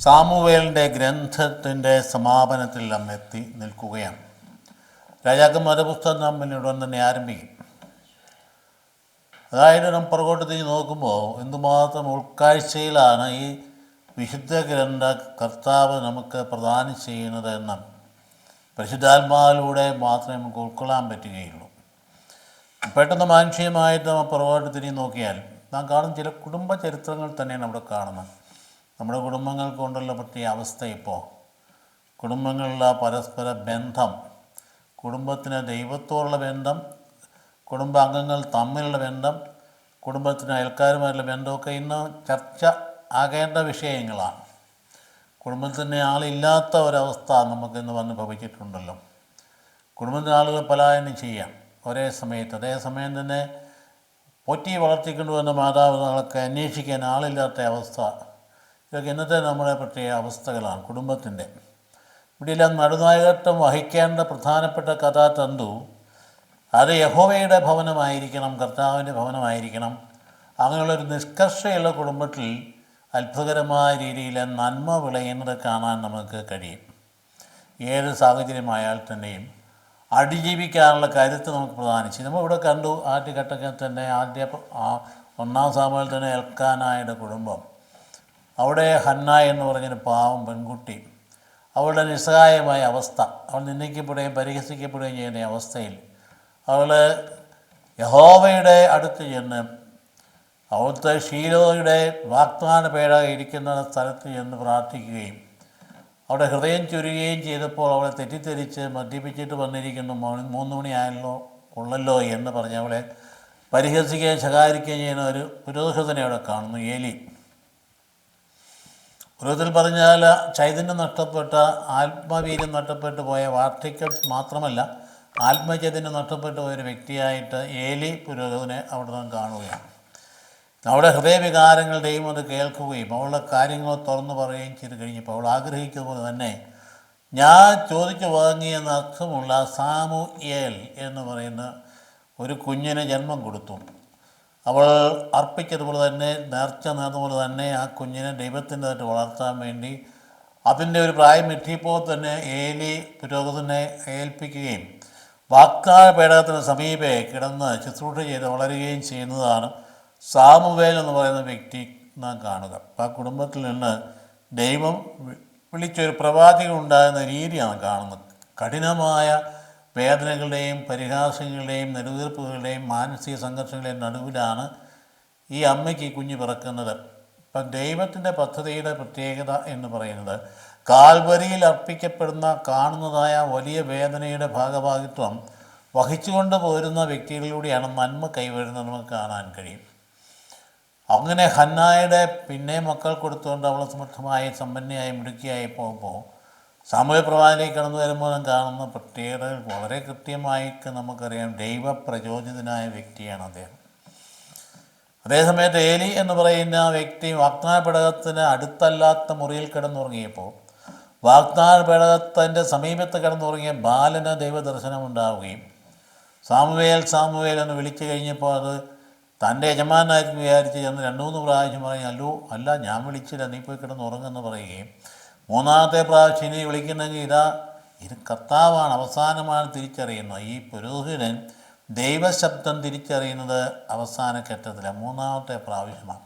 സാമുവേലിൻ്റെ ഗ്രന്ഥത്തിൻ്റെ സമാപനത്തിൽ നാം എത്തി നിൽക്കുകയാണ്. രാജാക്കന്മാരുടെ പുസ്തകം നാം പിന്നെ ഉടൻ തന്നെ ആരംഭിക്കും. അതായത് നാം പുറകോട്ട് തിരിഞ്ഞ് നോക്കുമ്പോൾ എന്തുമാത്രം ഉൾക്കാഴ്ചയിലാണ് ഈ വിശുദ്ധ ഗ്രന്ഥ കർത്താവ് നമുക്ക് പ്രദാനം ചെയ്യുന്നത് എന്ന് പരിശുദ്ധാത്മാവിലൂടെ മാത്രമേ നമുക്ക് ഉൾക്കൊള്ളാൻ പറ്റുകയുള്ളൂ. പെട്ടെന്ന് മാനുഷികമായിട്ട് നമ്മൾ പുറകോട്ട് തിരിഞ്ഞ് നോക്കിയാൽ നാം കാണുന്ന ചില കുടുംബ ചരിത്രങ്ങൾ തന്നെയാണ് അവിടെ കാണുന്നത്. നമ്മുടെ കുടുംബങ്ങൾ കൊണ്ടുള്ള പറ്റിയ അവസ്ഥ ഇപ്പോൾ, കുടുംബങ്ങളിലെ പരസ്പര ബന്ധം, കുടുംബത്തിന് ദൈവത്തോടുള്ള ബന്ധം, കുടുംബാംഗങ്ങൾ തമ്മിലുള്ള ബന്ധം, കുടുംബത്തിന് അയൽക്കാരുമായിട്ടുള്ള ബന്ധമൊക്കെ ഇന്ന് ചർച്ച ആകേണ്ട വിഷയങ്ങളാണ്. കുടുംബത്തിന് ആളില്ലാത്ത ഒരവസ്ഥ നമുക്കിന്ന് വന്ന് ഭവിച്ചിട്ടുണ്ടല്ലോ. കുടുംബത്തിന് ആളുകൾ പലായനം ചെയ്യാം ഒരേ സമയത്ത്. അതേസമയം തന്നെ പോറ്റി വളർത്തിക്കൊണ്ടുവന്ന മാതാപിതാക്കളൊക്കെ അന്വേഷിക്കാൻ ആളില്ലാത്ത അവസ്ഥ, ഇതൊക്കെ ഇന്നത്തെ നമ്മുടെ പ്രത്യേക അവസ്ഥകളാണ് കുടുംബത്തിൻ്റെ. ഇവിടെയെല്ലാം നടുനായകത്വം വഹിക്കേണ്ട പ്രധാനപ്പെട്ട കഥാതന്തു അത് യഹോവയുടെ ഭവനമായിരിക്കണം, കർത്താവിൻ്റെ ഭവനമായിരിക്കണം. അങ്ങനെയുള്ളൊരു നിഷ്കർഷയുള്ള കുടുംബത്തിൽ അത്ഭുതകരമായ രീതിയിൽ നന്മ വിളയുന്നത് കാണാൻ നമുക്ക് കഴിയും. ഏത് സാഹചര്യമായാൽ തന്നെയും അതിജീവിക്കാനുള്ള കരുത്ത് നമുക്ക് പ്രദാനം ചെയ്യും. നമ്മളിവിടെ കണ്ടു ആദ്യഘട്ടത്തിൽ തന്നെ ഒന്നാം സാമുവേൽ തന്നെ എൽക്കാനായുടെ കുടുംബം. അവിടെ ഹന്ന എന്ന് പറഞ്ഞൊരു പാവം പെൺകുട്ടി, അവളുടെ നിസ്സഹായമായ അവസ്ഥ, അവൾ നിന്ദിക്കപ്പെടുകയും പരിഹസിക്കപ്പെടുകയും ചെയ്യുന്ന അവസ്ഥയിൽ അവൾ യഹോവയുടെ അടുത്ത് ചെന്ന് അവിടുത്തെ ഷീലോയുടെ വാഗ്ദാന പേടക ഇരിക്കുന്ന സ്ഥലത്ത് ചെന്ന് പ്രാർത്ഥിക്കുകയും അവിടെ ഹൃദയം ചുരുകയും ചെയ്തപ്പോൾ അവളെ തെറ്റിദ്ധരിച്ച് മദ്യപിച്ചിട്ട് വന്നിരിക്കുന്നു, 3 മണിയായല്ലോ ഉള്ളല്ലോ എന്ന് പറഞ്ഞ് അവളെ പരിഹസിക്കുകയും ശകാരിക്കുകയും ചെയ്യുന്ന ഒരു പുരോഹിതനെ അവിടെ കാണുന്നു, ഏലി. പുരോഹിതത്തിൽ പറഞ്ഞാൽ ചൈതന്യം നഷ്ടപ്പെട്ട, ആത്മവീര്യം നഷ്ടപ്പെട്ടു പോയ, വാർദ്ധക്യം മാത്രമല്ല ആത്മചൈതന്യം നഷ്ടപ്പെട്ടു പോയൊരു വ്യക്തിയായിട്ട് ഏലി പുരോഹിതനെ അവിടെ നാം കാണുകയാണ്. അവിടെ ഹൃദയവികാരങ്ങളുടെയും അത് കേൾക്കുകയും അവളുടെ കാര്യങ്ങൾ തുറന്നു പറയുകയും ചെയ്ത് കഴിഞ്ഞപ്പോൾ അവൾ ആഗ്രഹിക്കുന്ന പോലെ തന്നെ ഞാൻ ചോദിച്ചു വാങ്ങിയെന്ന അർത്ഥമുള്ള സാമുയേൽ എന്ന് പറയുന്ന ഒരു കുഞ്ഞിന് ജന്മം കൊടുത്തു. അവൾ അർപ്പിച്ചതുപോലെ തന്നെ, നേർച്ച നേർന്നതുപോലെ തന്നെ ആ കുഞ്ഞിനെ ദൈവത്തിൻ്റെതായിട്ട് വളർത്താൻ വേണ്ടി അതിൻ്റെ ഒരു പ്രായം എത്തിയപ്പോൾ തന്നെ ഏലി പുരോഹിതനെ ഏൽപ്പിക്കുകയും വാഗ്ദാന പേടകത്തിന് സമീപേ കിടന്ന് ശുശ്രൂഷ ചെയ്ത് വളരുകയും ചെയ്യുന്നതാണ് സാമുവേൽ എന്ന് പറയുന്ന വ്യക്തി നാം കാണുക. ആ കുടുംബത്തിൽ നിന്ന് ദൈവം വിളിച്ചൊരു പ്രവാചകൻ ഉണ്ടാകുന്ന രീതിയാണ് കാണുന്നത്. കഠിനമായ വേദനകളുടെയും പരിഹാസങ്ങളുടെയും നെടുവീർപ്പുകളുടെയും മാനസിക സംഘർഷങ്ങളുടെയും നടുവിലാണ് ഈ അമ്മയ്ക്ക് ഈ കുഞ്ഞ് പിറക്കുന്നത്. ഇപ്പം ദൈവത്തിൻ്റെ പദ്ധതിയുടെ പ്രത്യേകത എന്ന് പറയുന്നത് കാൽവരിയിൽ അർപ്പിക്കപ്പെടുന്ന കാണുന്നതായ വലിയ വേദനയുടെ ഭാഗഭാഗിത്വം വഹിച്ചുകൊണ്ട് പോരുന്ന വ്യക്തികളിലൂടെയാണ് നന്മ കൈവരുന്നത് നമുക്ക് കാണാൻ കഴിയും. അങ്ങനെ ഹന്നായുടെ പിന്നെ മക്കൾ കൊടുത്തുകൊണ്ട് അവൾ സമർത്ഥമായി സമ്പന്നയായി മിടുക്കിയായി പോകുമ്പോൾ സാമൂഹ്യ പ്രവാചകനിലേക്ക് കടന്നു വരുമ്പോൾ നാം കാണുന്ന പ്രത്യേകതകൾ വളരെ കൃത്യമായിട്ട് നമുക്കറിയാം. ദൈവപ്രചോദിതനായ വ്യക്തിയാണ് അദ്ദേഹം. അതേസമയത്ത് ഏലി എന്ന് പറയുന്ന വ്യക്തി വാഗ്ദാന പേടകത്തിന് അടുത്തല്ലാത്ത മുറിയിൽ കിടന്നുറങ്ങിയപ്പോൾ വാഗ്ദാന പേടകത്തിൻ്റെ സമീപത്ത് കിടന്നുറങ്ങിയ ബാലന് ദൈവദർശനം ഉണ്ടാവുകയും സാമുവേൽ സാമുവേൽ എന്ന് വിളിച്ചു കഴിഞ്ഞപ്പോൾ അത് തൻ്റെ യജമാനായിരിക്കും വിചാരിച്ച് ചെന്ന് 2-3 പ്രാവശ്യം പറഞ്ഞു, അല്ല ഞാൻ വിളിച്ചില്ല, നീ പോയി കിടന്നുറങ്ങുമെന്ന് പറയുകയും 3-ാമത്തെ പ്രാവശ്യം ഇനി വിളിക്കുന്നെങ്കിൽ ഇത് കർത്താവാണ്, അവസാനമാണ് തിരിച്ചറിയുന്നത്. ഈ പുരോഹിതൻ ദൈവശബ്ദം തിരിച്ചറിയുന്നത് അവസാന ഘട്ടത്തിലാണ്, 3-ാമത്തെ പ്രാവശ്യമാണ്.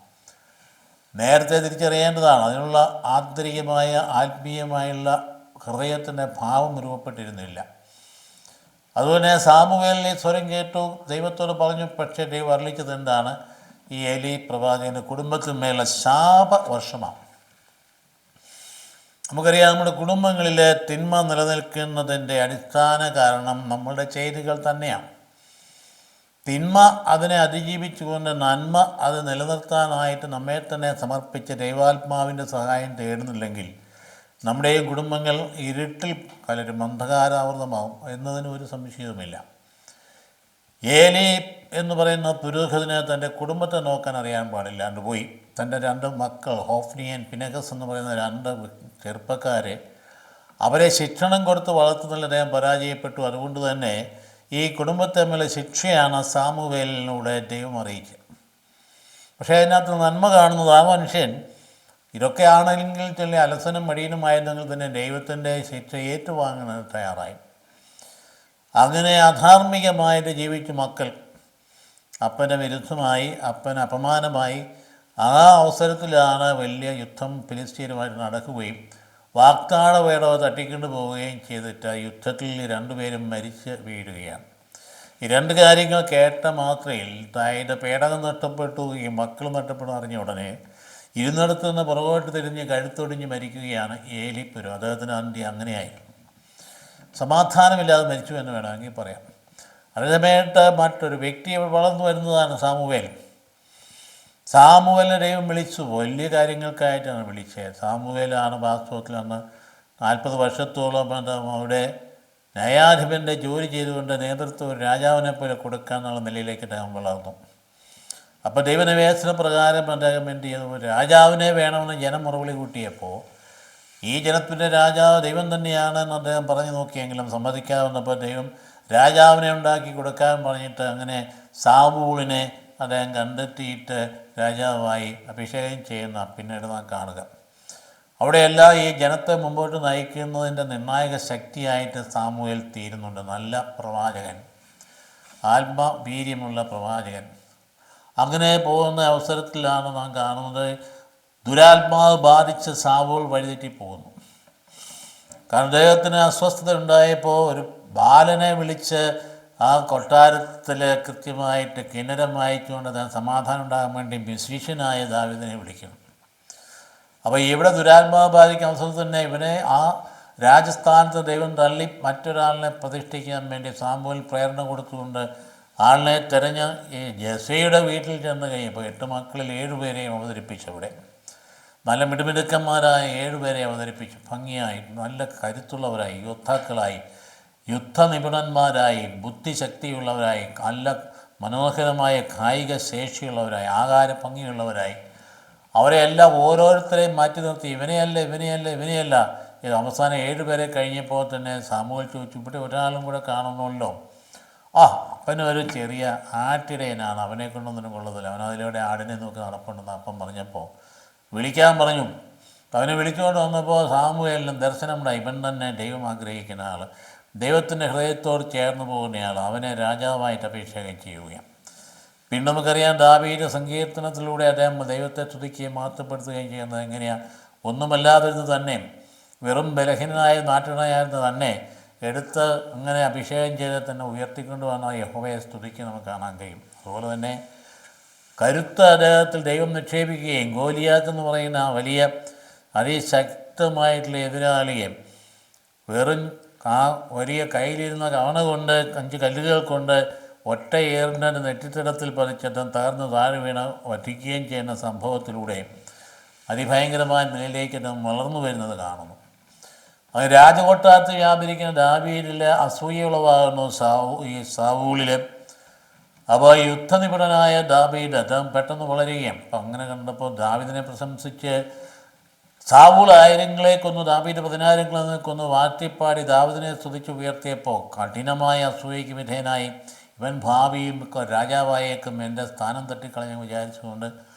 നേരത്തെ തിരിച്ചറിയേണ്ടതാണ്. അതിനുള്ള ആന്തരികമായ ആത്മീയമായുള്ള ഹൃദയത്തിൻ്റെ ഭാവം രൂപപ്പെട്ടിരുന്നില്ല. അതുപോലെ സാമുവേലിനെ സ്വരം കേട്ടു, ദൈവത്തോട് പറഞ്ഞു. പക്ഷേ ദൈവം അറിയിച്ചത് എന്താണ്? ഈ ഏലി പ്രവാചകൻ്റെ കുടുംബത്തിന്മേലുള്ള ശാപവർഷമാണ്. നമുക്കറിയാം, നമ്മുടെ കുടുംബങ്ങളിലെ തിന്മ നിലനിൽക്കുന്നതിൻ്റെ അടിസ്ഥാന കാരണം നമ്മളുടെ ചെയ്തികൾ തന്നെയാണ്. തിന്മ അതിനെ അതിജീവിച്ചുകൊണ്ട് നന്മ അത് നിലനിർത്താനായിട്ട് നമ്മെ തന്നെ സമർപ്പിച്ച് ദൈവാത്മാവിൻ്റെ സഹായം തേടുന്നില്ലെങ്കിൽ നമ്മുടെയും കുടുംബങ്ങൾ ഇരുട്ടിൽ കലരും, അന്ധകാരാവൃതമാവും എന്നതിന് ഒരു സംശയവുമില്ല. ഏലി എന്ന് പറയുന്ന പുരോഹിതന് തൻ്റെ കുടുംബത്തെ നോക്കാൻ അറിയാൻ പാടില്ലാണ്ട് പോയി. തൻ്റെ 2 മക്കൾ ഹോഫ്നിയൻ, പിനഹസ് എന്ന് പറയുന്ന 2 ചെറുപ്പക്കാരെ അവരെ ശിക്ഷണം കൊടുത്ത് വളർത്തുന്നതിൽ അദ്ദേഹം പരാജയപ്പെട്ടു. അതുകൊണ്ട് തന്നെ ഈ കുടുംബത്തെ തമ്മിലുള്ള ശിക്ഷയാണ് സാമുവേലിലൂടെ ദൈവം അറിയിച്ചത്. പക്ഷേ അതിനകത്ത് നന്മ കാണുന്നത് ആ മനുഷ്യൻ ഇതൊക്കെ ആണെങ്കിൽ ചില അലസനും മടിയനുമായിരുന്നെങ്കിൽ തന്നെ ദൈവത്തിൻ്റെ ശിക്ഷ ഏറ്റുവാങ്ങുന്നത് തയ്യാറായി. അങ്ങനെ അധാർമികമായിട്ട് ജീവിച്ച മക്കൾ അപ്പന് വിരുദ്ധമായി, അപ്പന് അപമാനമായി. ആ അവസരത്തിലാണ് വലിയ യുദ്ധം ഫിലിസ്തീനുമായിട്ട് നടക്കുകയും വാഗ്ദാന വേടവ തട്ടിക്കൊണ്ടു പോവുകയും ചെയ്തിട്ട് യുദ്ധത്തിൽ രണ്ടുപേരും മരിച്ച് വീഴുകയാണ്. ഈ രണ്ട് കാര്യങ്ങൾ കേട്ട മാത്രയിൽ തായുടെ പേടകം നഷ്ടപ്പെട്ടു, ഈ മക്കൾ നഷ്ടപ്പെടും അറിഞ്ഞ ഉടനെ ഇരുന്നിടത്ത് നിന്ന് പുറകോട്ട് തിരിഞ്ഞ് കഴുത്തൊടിഞ്ഞ് മരിക്കുകയാണ് ഏലിപ്പുരം. അദ്ദേഹത്തിന് അന്ത്യം അങ്ങനെയായി, സമാധാനമില്ലാതെ മരിച്ചു എന്ന് വേണമെങ്കിൽ പറയാം. അതേസമയത്ത് മറ്റൊരു വ്യക്തി വളർന്നു വരുന്നതാണ് സാമുവേൽ. സാമുവേലിനെ ദൈവം വിളിച്ചു, വലിയ കാര്യങ്ങൾക്കായിട്ടാണ് വിളിച്ചത്. സാമുവേലാണ് വാസ്തവത്തിൽ അന്ന് 40 വർഷത്തോളം അവിടെ ന്യായാധിപൻ്റെ ജോലി ചെയ്തുകൊണ്ട് നേതൃത്വം രാജാവിനെ പോലെ കൊടുക്കാന്നുള്ള നിലയിലേക്ക് അദ്ദേഹം വളർന്നു. അപ്പോൾ ദൈവനിവേശന പ്രകാരം അദ്ദേഹം എന്ത് ചെയ്തു? രാജാവിനെ വേണമെന്ന് ജനം മുറവിളി കൂട്ടിയപ്പോൾ ഈ ജനത്തിൻ്റെ രാജാവ് ദൈവം തന്നെയാണെന്ന് അദ്ദേഹം പറഞ്ഞു നോക്കിയെങ്കിലും സമ്മതിക്കാതെ വന്നപ്പോൾ ദൈവം രാജാവിനെ ഉണ്ടാക്കി കൊടുക്കാൻ പറഞ്ഞിട്ട് അങ്ങനെ സാമൂളിനെ അദ്ദേഹം കണ്ടെത്തിയിട്ട് രാജാവായി അഭിഷേകം ചെയ്യുന്ന പിന്നീട് നാം കാണുക. അവിടെയെല്ലാം ഈ ജനത്തെ മുമ്പോട്ട് നയിക്കുന്നതിൻ്റെ നിർണായക ശക്തിയായിട്ട് സാമുവേൽ തീരുന്നുണ്ട്. നല്ല പ്രവാചകൻ, ആത്മവീര്യമുള്ള പ്രവാചകൻ. അങ്ങനെ പോകുന്ന അവസരത്തിലാണ് നാം കാണുന്നത് ദുരാത്മാവ് ബാധിച്ച് സാവൂൾ വഴിതെറ്റിപ്പോകുന്നു. കാരണം അദ്ദേഹത്തിന് അസ്വസ്ഥത ഉണ്ടായപ്പോൾ ഒരു ബാലനെ വിളിച്ച് ആ കൊട്ടാരത്തിൽ കൃത്യമായിട്ട് കിന്നരം വായിച്ചുകൊണ്ട് അദ്ദേഹം സമാധാനം ഉണ്ടാകാൻ വേണ്ടി മ്യൂസീഷ്യനായ ദാവീദിനെ വിളിക്കുന്നു. അപ്പോൾ ഇവിടെ ദുരാത്മാവ് ബാധിക്കുന്ന അവസരത്തിൽ തന്നെ ഇവനെ ആ രാജസ്ഥാനത്ത് ദൈവം തള്ളി മറ്റൊരാളിനെ പ്രതിഷ്ഠിക്കാൻ വേണ്ടി സാമുവേൽ പ്രേരണ കൊടുത്തുകൊണ്ട് ആളിനെ തിരഞ്ഞ് ഈ ജെസ്സയുടെ വീട്ടിൽ ചെന്ന് കഴിഞ്ഞപ്പോൾ 8 മക്കളിൽ 7 പേരെയും അവതരിപ്പിച്ചവിടെ. നല്ല മിടുമിടുക്കന്മാരായ 7 പേരെ അവതരിപ്പിച്ചു. ഭംഗിയായി, നല്ല കരുത്തുള്ളവരായി, യോദ്ധാക്കളായി, യുദ്ധനിപുണന്മാരായി, ബുദ്ധിശക്തിയുള്ളവരായി, നല്ല മനോഹരമായ കായിക ശേഷിയുള്ളവരായി, ആകാര ഭംഗിയുള്ളവരായി അവരെല്ലാം ഓരോരുത്തരെയും മാറ്റി നിർത്തി. ഇവനെയല്ല. അവസാനം 7 പേരെ കഴിഞ്ഞപ്പോൾ തന്നെ സാമുവേൽ ചോദിച്ചു, ഇവിടെ ഒരാളും കൂടെ കാണണമല്ലോ. അപ്പനൊരു ചെറിയ ആട്ടിടയനാണ്, അവനെ കൊണ്ടൊന്നും കൊള്ളത്തില്ല, അവനതിലൂടെ ആടിനെ നോക്കി നടപ്പുണ്ടെന്ന് അപ്പം പറഞ്ഞപ്പോൾ വിളിക്കാൻ പറഞ്ഞു. അവനെ വിളിച്ചുകൊണ്ട് വന്നപ്പോൾ സാമുവേലിനും ദർശനമുണ്ടായി. ഇവൻ തന്നെ ദൈവം ആഗ്രഹിക്കുന്ന ആൾ, ദൈവത്തിൻ്റെ ഹൃദയത്തോട് ചേർന്ന് പോകുന്നയാൾ, അവനെ രാജാവായിട്ട് അഭിഷേകം ചെയ്യുകയാണ്. പിന്നെ നമുക്കറിയാം ദാവീദ് സങ്കീർത്തനത്തിലൂടെ അദ്ദേഹം ദൈവത്തെ സ്തുതിക്കുകയും മഹത്വപ്പെടുത്തുകയും ചെയ്യുന്നത് എങ്ങനെയാണ്? ഒന്നുമല്ലാതിരുന്ന് തന്നെ, വെറും ബലഹീനനായ നാട്ടിടനായിരുന്നു തന്നെ എടുത്ത് അങ്ങനെ അഭിഷേകം ചെയ്ത് തന്നെ ഉയർത്തിക്കൊണ്ട് വന്ന യഹോവയെ സ്തുതിക്ക് നമുക്ക് കാണാൻ കഴിയും. അതുപോലെ തന്നെ കരുത്ത് അദ്ദേഹത്തിൽ ദൈവം നിക്ഷേപിക്കുകയും ഗോലിയാത്ത് എന്ന് പറയുന്ന ആ വലിയ അതിശക്തമായിട്ടുള്ള എതിരാളിയെ വെറും ആ വലിയ കയ്യിലിരുന്ന കവണ കൊണ്ട് 5 കല്ലുകൾ കൊണ്ട് ഒറ്റ ഏറിൻ്റെ നെറ്റിത്തടത്തിൽ പതിച്ചിട്ടും തകർന്ന് താഴെ വീണ് വധിക്കുകയും ചെയ്യുന്ന സംഭവത്തിലൂടെ അതിഭയങ്കരമായ നിലയിലേക്ക് വളർന്നു വരുന്നത് കാണുന്നു. അത് രാജകൊട്ടാരത്തിൽ വ്യാപരിക്കുന്ന ദാവീദിലെ അസൂയുളവാകുന്നു ഈ സാവൂളിൽ. അപ്പോൾ യുദ്ധനിപുണനായ ദാവീദ് അദ്ദേഹം പെട്ടെന്ന് വളരുകയും അങ്ങനെ കണ്ടപ്പോൾ ദാവീദിനെ പ്രശംസിച്ച് സാവൂൾ 1000 കൊന്നു, ദാവീദ് 10,000 കൊന്നു വാഴ്ത്തിപ്പാടി ദാവീദിനെ സ്തുതിച്ച് ഉയർത്തിയപ്പോൾ കഠിനമായ അസൂയയ്ക്ക് വിധേയനായി ഇവൻ ഭാവിയും രാജാവായേക്കും, എൻ്റെ സ്ഥാനം തട്ടിക്കളഞ്ഞ് വിചാരിച്ചുകൊണ്ട്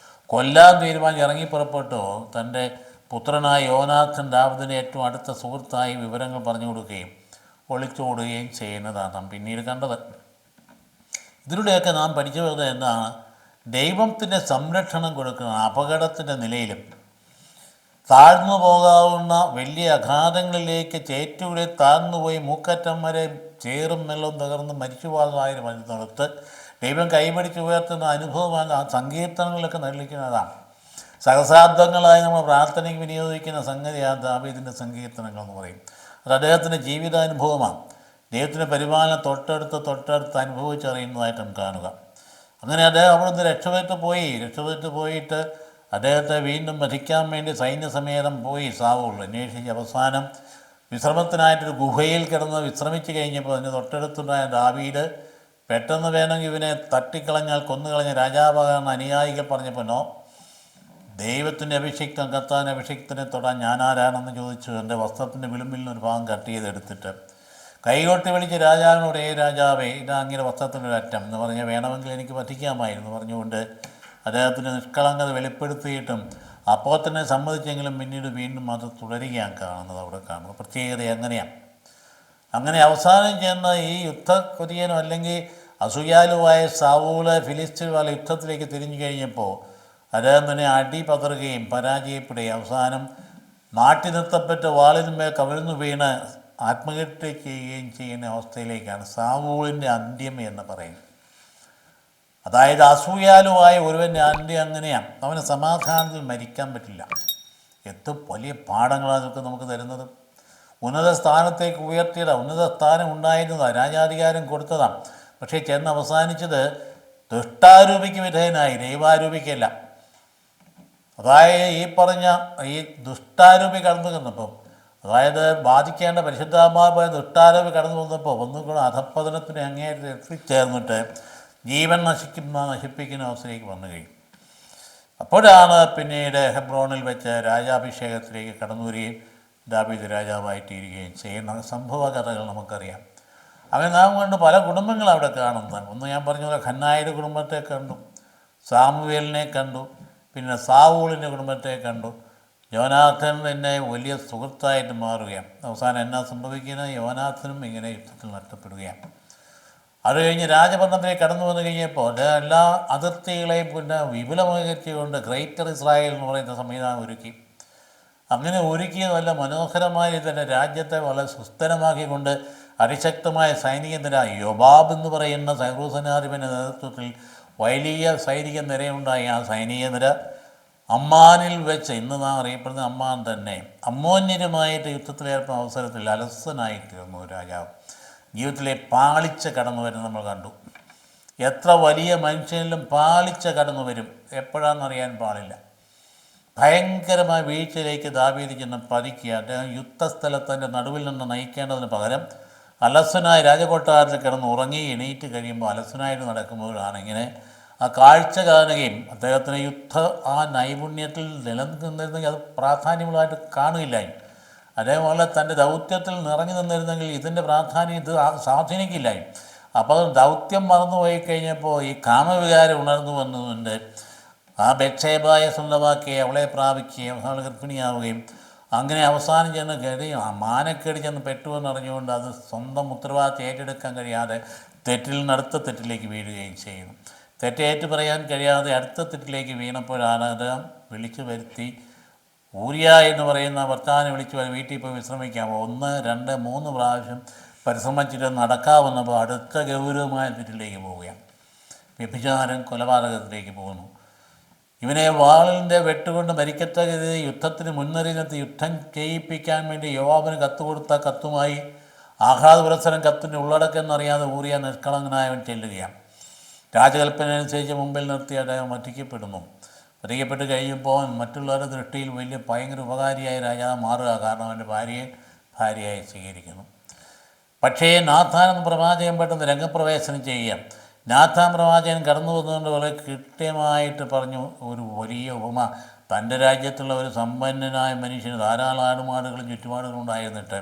കൊല്ലാൻ തീരുമാനിച്ച് ഇറങ്ങിപ്പുറപ്പെട്ടു. തൻ്റെ പുത്രനായ യോനാഥൻ ദാവീദിൻ്റെ ഏറ്റവും അടുത്ത സുഹൃത്തായി വിവരങ്ങൾ പറഞ്ഞു കൊടുക്കുകയും ഒളിച്ചോടുകയും ചെയ്യുന്നതാണ് നാം പിന്നീട് കണ്ടത്. ഇതിലൂടെയൊക്കെ നാം പഠിച്ചു വരുന്നത് എന്താണ്? ദൈവത്തിൻ്റെ സംരക്ഷണം കൊടുക്കുന്ന അപകടത്തിൻ്റെ നിലയിലും താഴ്ന്നു പോകാവുന്ന വലിയ അഗാധങ്ങളിലേക്ക് ചേറ്റുകൂടെ താഴ്ന്നുപോയി മൂക്കറ്റം വരെ ചേറും വെള്ളവും തകർന്ന് മരിച്ചുപോകാതായി വരുന്നിടത്ത് ദൈവം കൈപിടിച്ച് ഉയർത്തുന്ന അനുഭവമാണ് ആ സങ്കീർത്തനങ്ങളിലൊക്കെ നൽകിക്കുന്നതാണ്. സഹസാബ്ദങ്ങളായി നമ്മൾ പ്രാർത്ഥനയ്ക്ക് വിനിയോഗിക്കുന്ന സംഗതിയാണ് ദാവീദിൻ്റെ സങ്കീർത്തനങ്ങൾ എന്ന് പറയും. അത് അദ്ദേഹത്തിൻ്റെ ജീവിതാനുഭവമാണ്. ദൈവത്തിൻ്റെ പരിപാലനം തൊട്ടടുത്ത് അനുഭവിച്ചറിയുന്നതായിട്ട് നമുക്ക് കാണുക. അങ്ങനെ അദ്ദേഹം അവിടുന്ന് രക്ഷപ്പെട്ടു പോയിട്ട് അദ്ദേഹത്തെ വീണ്ടും വധിക്കാൻ വേണ്ടി സൈന്യസമേതം പോയി സാവൂൾ അന്വേഷിച്ച് അവസാനം വിശ്രമത്തിനായിട്ടൊരു ഗുഹയിൽ കിടന്ന് വിശ്രമിച്ച് കഴിഞ്ഞപ്പോൾ അതിന് തൊട്ടടുത്തുണ്ടായ ദാവീദ് പെട്ടെന്ന് വേണമെങ്കിൽ ഇവനെ തട്ടിക്കളഞ്ഞാൽ കൊന്നുകളഞ്ഞ രാജാവാകാൻ അനുയായികൾ പറഞ്ഞപ്പോൾ നോ, ദൈവത്തിൻ്റെ അഭിഷിക്തൻ കർത്താവിൻ്റെ അഭിഷിക്തനെ തൊടാൻ ഞാനാരാണെന്ന് ചോദിച്ചു. എൻ്റെ വസ്ത്രത്തിൻ്റെ വിളിമ്പിൽ നിന്നൊരു ഭാഗം കട്ട് ചെയ്തെടുത്തിട്ട് കൈകൊട്ടി വിളിച്ച് രാജാവിനോട്, രാജാവേ, ഇതാ അങ്ങയുടെ വസ്ത്രത്തിൻ്റെ ഒരു അറ്റം എന്ന് പറഞ്ഞാൽ വേണമെങ്കിൽ എനിക്ക് വധിക്കാമായിരുന്നു പറഞ്ഞുകൊണ്ട് അദ്ദേഹത്തിൻ്റെ നിഷ്കളങ്കത വെളിപ്പെടുത്തിയിട്ടും അപ്പോൾ തന്നെ സമ്മതിച്ചെങ്കിലും പിന്നീട് വീണ്ടും അത് തുടരുകയാണ് കാണുന്നത്. അവിടെ കാണുന്നത് പ്രത്യേകത എങ്ങനെയാണ്. അങ്ങനെ അവസാനം ചെന്ന ഈ യുദ്ധക്കൊതിയനോ അല്ലെങ്കിൽ അസൂയാലുവായ സാവൂള് ഫിലിസ്തീനുമായുള്ള യുദ്ധത്തിലേക്ക് തിരിഞ്ഞു കഴിഞ്ഞപ്പോൾ അദ്ദേഹം തന്നെ അടി പതറുകയും പരാജയപ്പെടുകയും അവസാനം മാറ്റി നിർത്തപ്പെട്ട വാളിന്മേൽ കവിഴ്ന്നു വീണ് ആത്മഹത്യ ചെയ്യുകയും ചെയ്യുന്ന അവസ്ഥയിലേക്കാണ് സാവൂളിൻ്റെ അന്ത്യം എന്ന് പറയുന്നത്. അതായത് അസൂയാലുവായ ഒരുവൻ്റെ അന്ത്യം അങ്ങനെയാണ്. അവന് സമാധാനത്തിൽ മരിക്കാൻ പറ്റില്ല. എത്ര വലിയ പാഠങ്ങളാണ് അതൊക്കെ നമുക്ക് തരുന്നത്. ഉന്നത സ്ഥാനത്തേക്ക് ഉയർത്തിയതാണ്, ഉന്നത സ്ഥാനം ഉണ്ടായിരുന്നതാണ്, രാജാധികാരം കൊടുത്തതാണ്. പക്ഷേ ചെന്ന് അവസാനിച്ചത് ദുഷ്ടാരൂപിക്ക് വിധേയനായി, ദൈവാരൂപിക്കല്ല. അതായത് ഈ പറഞ്ഞ ഈ ദുഷ്ടാരൂപി കടന്നു വന്നപ്പം, അതായത് ബാധിക്കേണ്ട പരിശുദ്ധാത്മാവായ ദുഷ്ടാരൂപി കടന്നു വന്നപ്പോൾ ഒന്നുകൂടെ അധപ്പതനത്തിന് അങ്ങേയറ്റം എത്തിച്ചേർന്നിട്ട് ജീവൻ നശിപ്പിക്കുന്ന അവസ്ഥയിലേക്ക് വന്നു കഴിയും. അപ്പോഴാണ് പിന്നീട് ഹെബ്രോണിൽ വെച്ച് രാജാഭിഷേകത്തിലേക്ക് കടന്നു വരികയും ദാവീദ് രാജാവായിത്തീരുകയും ചെയ്യുന്ന സംഭവ കഥകൾ നമുക്കറിയാം. അങ്ങനെ നാം കണ്ട് പല കുടുംബങ്ങൾ അവിടെ കാണുന്നതാണ്. ഒന്ന് ഞാൻ പറഞ്ഞ പോലെ ഖന്നായുടെ കുടുംബത്തെ കണ്ടു, സാമുവേലിനെ കണ്ടു, പിന്നെ സാവൂളിൻ്റെ കുടുംബത്തെ കണ്ടു. യോനാഥൻ തന്നെ വലിയ സുഹൃത്തായിട്ട് മാറുകയാണ്. അവസാനം എന്നാ സംഭവിക്കുന്നത്? യോനാഥനും ഇങ്ങനെ യുദ്ധത്തിൽ നഷ്ടപ്പെടുകയാണ്. അത് കഴിഞ്ഞ് രാജഭരണത്തിലേക്ക് കടന്നു വന്നു കഴിഞ്ഞപ്പോൾ എല്ലാ അതിർത്തികളെയും പിന്നെ വിപുലീകരിച്ചുകൊണ്ട് ഗ്രേറ്റർ ഇസ്രായേൽ എന്ന് പറയുന്ന സംവിധാനം ഒരുക്കി. അങ്ങനെ ഒരുക്കിയ നല്ല മനോഹരമായ തന്നെ രാജ്യത്തെ വളരെ സുസ്ഥിരമാക്കിക്കൊണ്ട് അതിശക്തമായ സൈനിക നിര, യോബാബ് എന്ന് പറയുന്ന സൈറൂസനാധിപൻ്റെ നേതൃത്വത്തിൽ വലിയ സൈനിക നിരയുണ്ടായി. ആ സൈനിക നിര അമ്മാനിൽ വെച്ച്, ഇന്ന് നാം അറിയപ്പെടുന്ന അമ്മാൻ തന്നെ, അമ്മോന്യരുമായിട്ട് യുദ്ധത്തിലേർപ്പെടുന്ന അവസരത്തിൽ അലസനായി തീർന്നു രാജാവ്. ജീവിതത്തിലെ പാളിച്ച കടന്നു വരും നമ്മൾ കണ്ടു. എത്ര വലിയ മനുഷ്യനിലും പാളിച്ച കടന്നു വരും, എപ്പോഴാണെന്നറിയാൻ പാടില്ല. ഭയങ്കരമായ വീഴ്ചയിലേക്ക് ദാവീദ് ചെന്ന് പതിക്കുക. അദ്ദേഹം യുദ്ധസ്ഥലത്തിൻ്റെ നടുവിൽ നിന്ന് നയിക്കേണ്ടതിന് പകരം അലസനായി രാജകൊട്ടാരത്തിൽ കിടന്ന് ഉറങ്ങി എണീറ്റ് കഴിയുമ്പോൾ അലസനായിട്ട് നടക്കുമ്പോഴാണ് ഇങ്ങനെ ആ കാഴ്ച കാണുകയും അദ്ദേഹത്തിന് ആ നൈപുണ്യത്തിൽ നിലനിന്നിരുന്നെങ്കിൽ അത് പ്രാധാന്യമുള്ളതായിട്ട് കാണുകയില്ലായി. അതേപോലെ തൻ്റെ ദൗത്യത്തിൽ നിറഞ്ഞു നിന്നിരുന്നെങ്കിൽ ഇതിൻ്റെ പ്രാധാന്യം ഇത് സ്വാധീനിക്കില്ലായി. അപ്പോൾ ദൗത്യം മറന്നുപോയി കഴിഞ്ഞപ്പോൾ ഈ കാമവികാരം ഉണർന്നു വന്നതുകൊണ്ട് ആ ബത്ശേബയെ സ്വന്തമാക്കി അവളെ പ്രാപിക്കുകയും അവൾ ഗർഭിണിയാവുകയും അങ്ങനെ അവസാനം ചെന്ന് മാനക്കേടി ചെന്ന് പെട്ടുവെന്നറിഞ്ഞുകൊണ്ട് അത് സ്വന്തം ഉത്തരവാദിത്തം ഏറ്റെടുക്കാൻ കഴിയാതെ തെറ്റിൽ നിന്ന് അടുത്ത തെറ്റിലേക്ക് വീഴുകയും ചെയ്യുന്നു. തെറ്റേറ്റ് പറയാൻ കഴിയാതെ അടുത്ത തെറ്റിലേക്ക് വീണപ്പോഴാണ് അത് വിളിച്ചു വരുത്തി ഊരിയ എന്ന് പറയുന്ന ഭർത്താവിനെ വിളിച്ച് വീട്ടിൽ പോയി വിശ്രമിക്കാം. 1, 2, 3 പ്രാവശ്യം പരിശ്രമിച്ചിട്ട് നടക്കാവുന്നപ്പോൾ അടുത്ത ഗൗരവമായ തെറ്റിലേക്ക് പോവുകയാണ്. വ്യഭിചാരം, കൊലപാതകത്തിലേക്ക് പോകുന്നു. ഇവനെ വാളിൻ്റെ വെട്ടുകൊണ്ട് മരിക്കത്തക്ക യുദ്ധത്തിന് മുന്നറിയിപ്പ് യുദ്ധം ചെയ്യിപ്പിക്കാൻ വേണ്ടി യോവാബിന് കത്ത് കൊടുത്ത കത്തുമായി ആഹ്ലാദപുരസരം കത്തിൻ്റെ ഉള്ളടക്കം എന്നറിയാതെ ഊറിയ നിഷ്കളങ്കനായവൻ ചെല്ലുകയാണ്. രാജകൽപ്പന അനുസരിച്ച് മുമ്പിൽ നിർത്തി അദ്ദേഹം വധിക്കപ്പെടുന്നു. വധിക്കപ്പെട്ട് കഴിയുമ്പോൾ മറ്റുള്ളവരുടെ ദൃഷ്ടിയിൽ വലിയ ഭയങ്കര ഉപകാരിയായ രാജാവ് മാറുക. കാരണം അവൻ്റെ ഭാര്യയായി സ്വീകരിക്കുന്നു. പക്ഷേ നാഥാൻ എന്ന പ്രവാചകൻ പെട്ടെന്ന് രംഗപ്രവേശനം ചെയ്യുക. നാഥാൻ പ്രവാചകൻ കടന്നു വന്നുകൊണ്ട് വളരെ കൃത്യമായിട്ട് പറഞ്ഞു ഒരു വലിയ ഉപമ. തൻ്റെ രാജ്യത്തുള്ള ഒരു സമ്പന്നനായ മനുഷ്യന് ധാരാളം ആടുമാടുകളും ചുറ്റുപാടുകളും ഉണ്ടായിരുന്നിട്ട്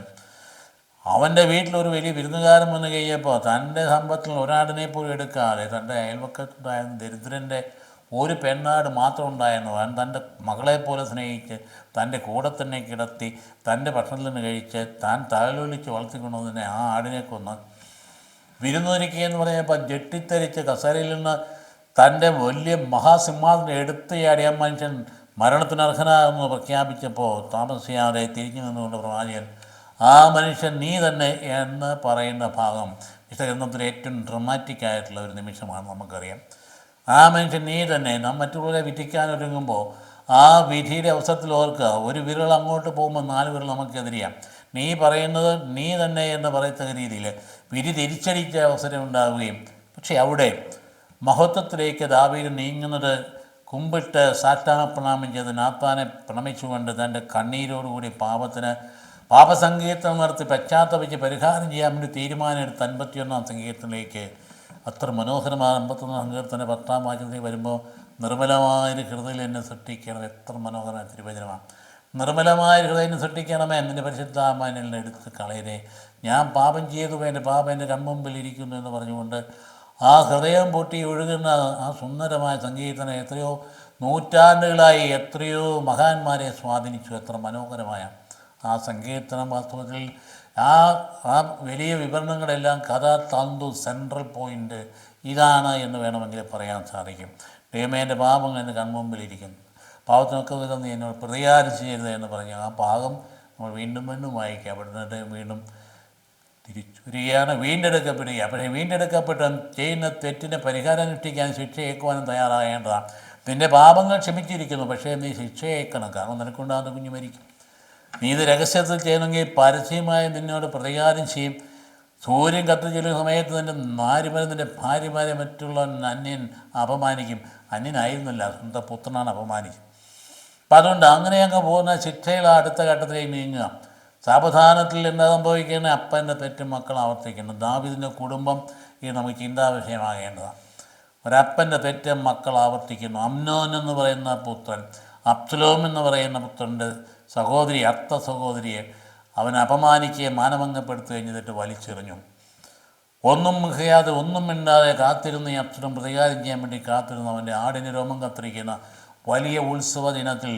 അവൻ്റെ വീട്ടിലൊരു വലിയ വിരുന്നുകാരൻ വന്നു കഴിഞ്ഞപ്പോൾ തൻ്റെ സമ്പത്തിൽ ഒരാടിനെ പോലും എടുക്കാതെ തൻ്റെ അയൽവക്കത്തുണ്ടായിരുന്ന ദരിദ്രൻ്റെ ഒരു പെണ്ണാട് മാത്രം ഉണ്ടായിരുന്നു. അവൻ തൻ്റെ മകളെപ്പോലെ സ്നേഹിച്ച് തൻ്റെ കൂടെ തന്നെ കിടത്തി തൻ്റെ ഭക്ഷണത്തിൽ നിന്ന് കഴിച്ച് താൻ താലോലിച്ച് വളർത്തിക്കൊണ്ടുവന്നെ ആ ആടിനെ കൊന്ന് വിരുന്നൊരുക്കുക എന്ന് പറഞ്ഞപ്പോൾ ജെട്ടിത്തെറിച്ച് കസേരയിൽ നിന്ന് തൻ്റെ വലിയ മഹാസിംഹാസനം എടുത്തുചാടിയ മനുഷ്യൻ മരണത്തിന് അർഹനാകുന്നു പ്രഖ്യാപിച്ചപ്പോൾ താമസിയാതെ തിരിഞ്ഞു നിന്നുകൊണ്ട് പ്രവാചകൻ ആ മനുഷ്യൻ നീ തന്നെ എന്ന് പറയുന്ന ഭാഗം വിശകലനത്തിൽ ഏറ്റവും ഡ്രമാറ്റിക് ആയിട്ടുള്ള ഒരു നിമിഷമാണ്. നമുക്കറിയാം ആ മനുഷ്യൻ നീ തന്നെ. നാം മറ്റുള്ളവരെ വിധിക്കാനൊരുങ്ങുമ്പോൾ ആ വിധിയുടെ അവസരത്തിൽ ഓർക്കുക, ഒരു വിരൽ അങ്ങോട്ട് പോകുമ്പോൾ 4 വിരൽ നമുക്കെതിരെയാണ്. നീ പറയുന്നത് നീ തന്നെ എന്ന് പറയത്തക്ക രീതിയിൽ വിധി തിരിച്ചടിച്ച അവസരം ഉണ്ടാവുകയും പക്ഷേ അവിടെ മഹത്വത്തിലേക്ക് ദാവീദ് നീങ്ങുന്നത് കുമ്പിട്ട് സാഷ്ടാംഗപ്രണാമം ചെയ്ത് നാഥാനെ പ്രണമിച്ചുകൊണ്ട് തൻ്റെ കണ്ണീരോടുകൂടി പാപസങ്കീർത്തനം നടത്തി പശ്ചാത്തപിച്ച് പരിഹാരം ചെയ്യാൻ വേണ്ടി തീരുമാനമെടുത്ത് 51-ാം സങ്കീർത്തനത്തിലേക്ക് അത്ര മനോഹരമായ 51-ാം സങ്കീർത്തന 10-ാം വാക്യത്തിലേക്ക് വരുമ്പോൾ നിർമ്മലമായൊരു ഹൃദയം എന്നെ സൃഷ്ടിക്കണം. എത്ര മനോഹരമായ തിരുവചനമാണ്. നിർമ്മലമായ ഹൃദയം സൃഷ്ടിക്കണമേ, എൻ്റെ പരിശുദ്ധാത്മാവിനെ എടുത്ത് കളയരെ, ഞാൻ പാപം ചെയ്തു, എൻ്റെ പാപം എൻ്റെ കൺമുമ്പിൽ ഇരിക്കുന്നു എന്ന് പറഞ്ഞുകൊണ്ട് ആ ഹൃദയം പൊട്ടി ഒഴുകുന്ന ആ സുന്ദരമായ സംഗീതത്തിന് എത്രയോ നൂറ്റാണ്ടുകളായി എത്രയോ മഹാന്മാരെ സ്വാധീനിച്ചു. എത്ര മനോഹരമായ ആ സങ്കീർത്തനം! വാസ്തവത്തിൽ ആ ആ വലിയ വിവരണങ്ങളെല്ലാം കഥ തന്തു സെൻട്രൽ പോയിൻ്റ് ഇതാണ് എന്ന് വേണമെങ്കിൽ പറയാൻ സാധിക്കും. ദൈവമേ, എൻ്റെ പാപങ്ങൾ എൻ്റെ കൺമുമ്പിലിരിക്കുന്നു, പാവത്തിനൊക്കെ വിധം നീ എന്നോട് പ്രതികാരം ചെയ്യരുത് എന്ന് പറഞ്ഞ് ആ പാകം നമ്മൾ വീണ്ടും വീണ്ടും വായിക്കുക. അവിടുന്ന് വീണ്ടും തിരിച്ചു വരികയാണ്, വീണ്ടെടുക്കപ്പെടുക. പക്ഷേ വീണ്ടെടുക്കപ്പെട്ട ചെയ്യുന്ന തെറ്റിന് പരിഹാരം അനുഷ്ഠിക്കാൻ ശിക്ഷയേക്കുവാനും തയ്യാറാകേണ്ടതാണ്. നിൻ്റെ പാപങ്ങൾ ക്ഷമിച്ചിരിക്കുന്നു, പക്ഷേ നീ ശിക്ഷയേക്കണം, കാരണം നിനക്കുണ്ടാകുന്ന കുഞ്ഞ് മരിക്കും. നീ ഇത് രഹസ്യത്തിൽ ചെയ്യണമെങ്കിൽ പരസ്യമായി നിന്നോട് പ്രതികാരം ചെയ്യും. സൂര്യൻ കത്തിച്ചെല്ലുന്ന സമയത്ത് നിൻ്റെ നിൻ്റെ ഭാര്യമാരെ മറ്റുള്ള അന്യൻ അപമാനിക്കും. അന്യനായിരുന്നില്ല, സ്വന്തം പുത്രനാണ് അപമാനിക്കും. അപ്പം അതുകൊണ്ട് അങ്ങനെ അങ്ങ് പോകുന്ന ശിക്ഷയിൽ അടുത്ത ഘട്ടത്തിലേക്ക് നീങ്ങുക. സാവധാനത്തിൽ എന്താ സംഭവിക്കുന്നത്? അപ്പൻ്റെ തെറ്റും മക്കൾ ആവർത്തിക്കുന്നു. ദാവീദിൻ്റെ കുടുംബം ഇത് നമുക്ക് ചിന്താ വിഷയമാകേണ്ടതാണ്. ഒരപ്പൻ്റെ തെറ്റും മക്കൾ ആവർത്തിക്കുന്നു. അമ്നോൻ എന്ന് പറയുന്ന പുത്രൻ, അബ്സലോം എന്ന് പറയുന്ന പുത്രൻ്റെ സഹോദരി, അർത്ഥ സഹോദരിയെ അവൻ അപമാനിക്കുകയും മാനഭംഗപ്പെടുത്തുകയും ചെയ്തിട്ട് വലിച്ചെറിഞ്ഞു. ഒന്നും മികയാതെ ഒന്നും മിണ്ടാതെ കാത്തിരുന്ന് ഈ അബ്സലോം പ്രതികാരം ചെയ്യാൻ വേണ്ടി കാത്തിരുന്നു. അവൻ്റെ ആടിന് രോമം കത്തിരിക്കുന്ന വലിയ ഉത്സവ ദിനത്തിൽ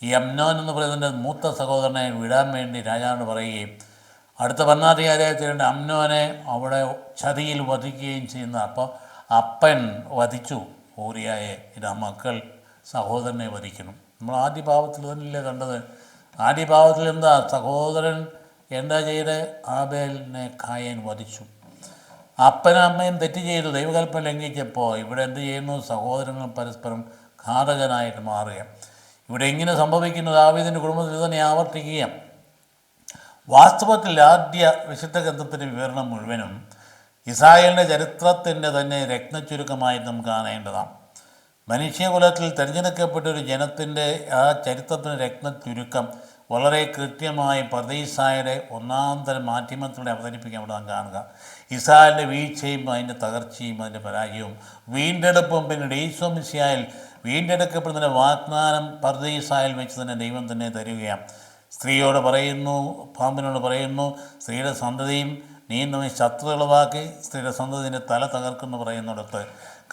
ഈ അമ്നോൻ എന്ന് പറയുന്നതിൻ്റെ മൂത്ത സഹോദരനെ വിടാൻ വേണ്ടി രാജാവിനോട് പറയുകയും അടുത്ത ഭരണാധികാരിയായിട്ട് അമ്നോനെ അവിടെ ചതിയിൽ വധിക്കുകയും ചെയ്യുന്ന അപ്പോൾ അപ്പൻ വധിച്ചു ഊരിയായെ. ഇത് ആ മക്കൾ സഹോദരനെ വധിക്കുന്നു. നമ്മൾ ആദ്യ ഭാവത്തിൽ തന്നെയല്ലേ കണ്ടത്? ആദ്യ ഭാവത്തിൽ എന്താ? സഹോദരൻ എന്താ ചെയ്ത്? ആബേലിനെ കായൻ വധിച്ചു. അപ്പനും അമ്മയും തെറ്റ് ചെയ്തു, ദൈവകൽപ്പന ലംഘിച്ചപ്പോൾ ഇവിടെ എന്ത് ചെയ്യുന്നു? സഹോദരങ്ങൾ പരസ്പരം ഘാതകനായിട്ട് മാറുക. ഇവിടെ ഇങ്ങനെ സംഭവിക്കുന്നു. ദാവീദിൻ്റെ കുടുംബത്തിൽ തന്നെ ആവർത്തിക്കുക. വാസ്തവത്തിൽ ആദ്യ വിശുദ്ധ ഗ്രന്ഥത്തിൻ്റെ വിവരണം മുഴുവനും ഇസ്രായേലിൻ്റെ ചരിത്രത്തിൻ്റെ തന്നെ രത്നച്ചുരുക്കമായി നാം കാണേണ്ടതാണ്. മനുഷ്യകുലത്തിൽ തിരഞ്ഞെടുക്കപ്പെട്ടൊരു ജനത്തിൻ്റെ ആ ചരിത്രത്തിന് രത്നച്ചുരുക്കം വളരെ കൃത്യമായി പർദീസായുടെ ഒന്നാന്തരം മാധ്യമത്തിലൂടെ അവതരിപ്പിക്കാൻ ഇവിടെ നാം കാണുക. ഇസ്രായേലിൻ്റെ വീഴ്ചയും അതിൻ്റെ തകർച്ചയും അതിൻ്റെ പരാജയവും വീണ്ടെടുപ്പും പിന്നീട് ഈശോ മിശിഹായിൽ വീണ്ടെടുക്കപ്പെടുന്നതിൻ്റെ വാഗ്ദാനം പർദീസായിൽ വെച്ച് തന്നെ ദൈവം തന്നെ തരികയാണ്. സ്ത്രീയോട് പറയുന്നു, പാമ്പിനോട് പറയുന്നു, സ്ത്രീയുടെ സന്തതിയും നീ നമ്മെ ശത്രുക്കളുവാക്കി സ്ത്രീയുടെ സന്തതിൻ്റെ തല തകർക്കുന്നു പറയുന്നിടത്ത്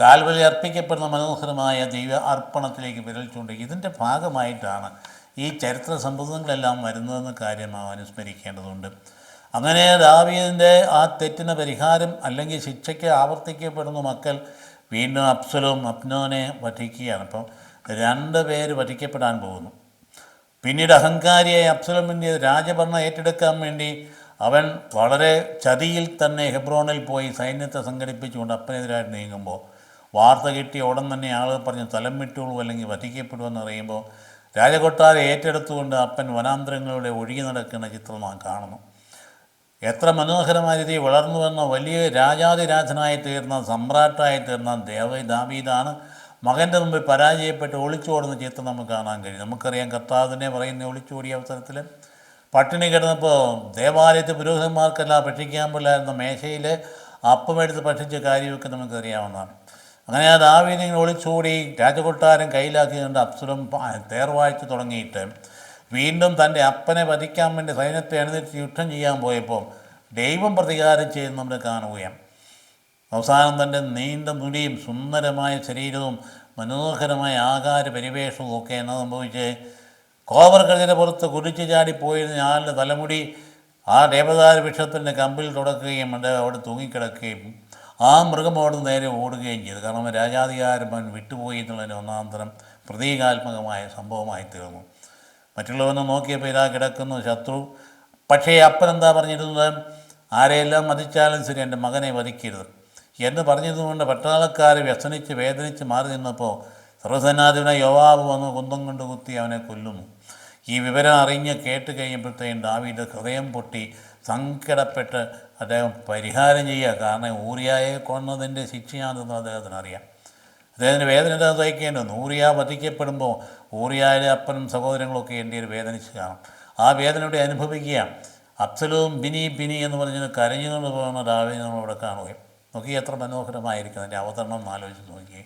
കാൽവലി അർപ്പിക്കപ്പെടുന്ന മനോഹരമായ ദൈവ അർപ്പണത്തിലേക്ക് വിരൽ ചൂണ്ടി ഇതിൻ്റെ ഭാഗമായിട്ടാണ് ഈ ചരിത്ര സംഭവങ്ങളെല്ലാം വരുന്നതെന്ന കാര്യം നാം അനുസ്മരിക്കേണ്ടതുണ്ട്. അങ്ങനെ ദാവീദിൻ്റെ ആ തെറ്റിന് പരിഹാരം അല്ലെങ്കിൽ ശിക്ഷയ്ക്ക് ആവർത്തിക്കപ്പെടുന്ന മക്കൾ വീണ്ടും അബ്സലോം അമ്നോനെ വധിക്കുകയാണ്. അപ്പം 2 പേര് വധിക്കപ്പെടാൻ പോകുന്നു. പിന്നീട് അഹങ്കാരിയായ അബ്സലോമിൻ്റെ രാജഭരണം ഏറ്റെടുക്കാൻ വേണ്ടി അവൻ വളരെ ചതിയിൽ തന്നെ ഹെബ്രോണിൽ പോയി സൈന്യത്തെ സംഘടിപ്പിച്ചുകൊണ്ട് അപ്പനെതിരായിട്ട് നീങ്ങുമ്പോൾ വാർത്ത കിട്ടിയ ഉടൻ തന്നെ ആളുകൾ പറഞ്ഞ് സ്ഥലം വിട്ടുള്ളൂ അല്ലെങ്കിൽ വധിക്കപ്പെടുമെന്ന് അറിയുമ്പോൾ രാജകൊട്ടാരം ഏറ്റെടുത്തുകൊണ്ട് അപ്പൻ വനാന്തരങ്ങളിലൂടെ ഒഴുകി നടക്കുന്ന ചിത്രം നാം കാണുന്നു. എത്ര മനോഹരമായ രീതിയിൽ വളർന്നു വന്ന വലിയ രാജാതിരാജനായി തീർന്ന സമ്രാട്ടായി തീർന്ന ദാവീദാണ് മകൻ്റെ മുമ്പിൽ പരാജയപ്പെട്ട് ഒളിച്ചോടുന്ന ചിത്രം നമുക്ക് കാണാൻ കഴിയും. നമുക്കറിയാം കർത്താവിനെ പറയുന്ന ഒളിച്ചോടിയ അവസരത്തിൽ പട്ടിണി കിടന്നപ്പോൾ ദേവാലയത്തിൽ പുരോഹിതന്മാർക്കെല്ലാം ഭക്ഷിക്കാൻ പോലായിരുന്ന മേശയിൽ അപ്പമെടുത്ത് ഭക്ഷിച്ച കാര്യമൊക്കെ നമുക്കറിയാവുന്നതാണ്. അങ്ങനെ ആ ദാവീദിനെ ഒളിച്ചോടി രാജകൊട്ടാരം കയ്യിലാക്കിക്കൊണ്ട് അബ്സലോം തേർവാഴ്ച തുടങ്ങിയിട്ട് വീണ്ടും തൻ്റെ അപ്പനെ വധിക്കാൻ വേണ്ടി സൈന്യത്തെ അണിനിരത്തി യുദ്ധം ചെയ്യാൻ പോയപ്പോൾ ദൈവം പ്രതികാരം ചെയ്ത് നമ്മൾ കാണുകയാണ്. അവസാനം തൻ്റെ നീണ്ട മുടിയും സുന്ദരമായ ശരീരവും മനോഹരമായ ആകാര പരിവേഷവും ഒക്കെ എന്നാ സംഭവിച്ച് കോവർക്കഴുതിൻ്റെ പുറത്ത് കുതിച്ചു ചാടിപ്പോയിരുന്ന ആളുടെ തലമുടി ആ ദേവദാര വൃക്ഷത്തിൻ്റെ കമ്പിൽ തുടക്കുകയും അവിടെ തൂങ്ങിക്കിടക്കുകയും ആ മൃഗം അവിടെ നേരെ ഓടുകയും ചെയ്തു. കാരണം രാജാധികാരം വിട്ടുപോയി എന്നുള്ളതിന് ഒന്നാന്തരം പ്രതീകാത്മകമായ സംഭവമായി തീർന്നു. മറ്റുള്ളവനെ നോക്കിയപ്പോൾ ഇതാ കിടക്കുന്നു ശത്രു. പക്ഷേ അപ്പനെന്താ പറഞ്ഞിരുന്നത്? ആരെയെല്ലാം വധിച്ചാലും ശരി എൻ്റെ മകനെ വധിക്കരുത് എന്ന് പറഞ്ഞതുകൊണ്ട് പട്ടാളക്കാർ വ്യസനിച്ച് വേദനിച്ച് മാറി നിന്നപ്പോൾ സർവ്വസേനാധിപനായ യോവാബ് വന്ന് കുന്തം കൊണ്ട് കുത്തി അവനെ കൊല്ലുന്നു. ഈ വിവരം അറിഞ്ഞ് കേട്ട് കഴിഞ്ഞപ്പോഴത്തേക്കും ദാവീദ് ഹൃദയം പൊട്ടി സങ്കടപ്പെട്ട് അദ്ദേഹം പരിഹാരം ചെയ്യുക. കാരണം ഊറിയായെ കൊന്നതിൻ്റെ ശിക്ഷയാണെന്ന് അദ്ദേഹത്തിന് അറിയാം. അദ്ദേഹത്തിൻ്റെ വേദന സഹിക്കേണ്ടത് ഊറിയ വധിക്കപ്പെടുമ്പോൾ ഊറിയായുടെ അപ്പനും സഹോദരങ്ങളൊക്കെ എൻ്റെ ഒരു വേദനിച്ച് കാണും. ആ വേദനയുടെ അനുഭവിക്കുക. അബ്സലോം ബിനി എന്ന് പറഞ്ഞത് കരഞ്ഞുകൊണ്ട് പോകുന്ന ദാവീദ് നമ്മളിവിടെ കാണുകയും നോക്കി എത്ര മനോഹരമായിരിക്കും അതിൻ്റെ അവതരണം എന്ന് ആലോചിച്ച് നോക്കി.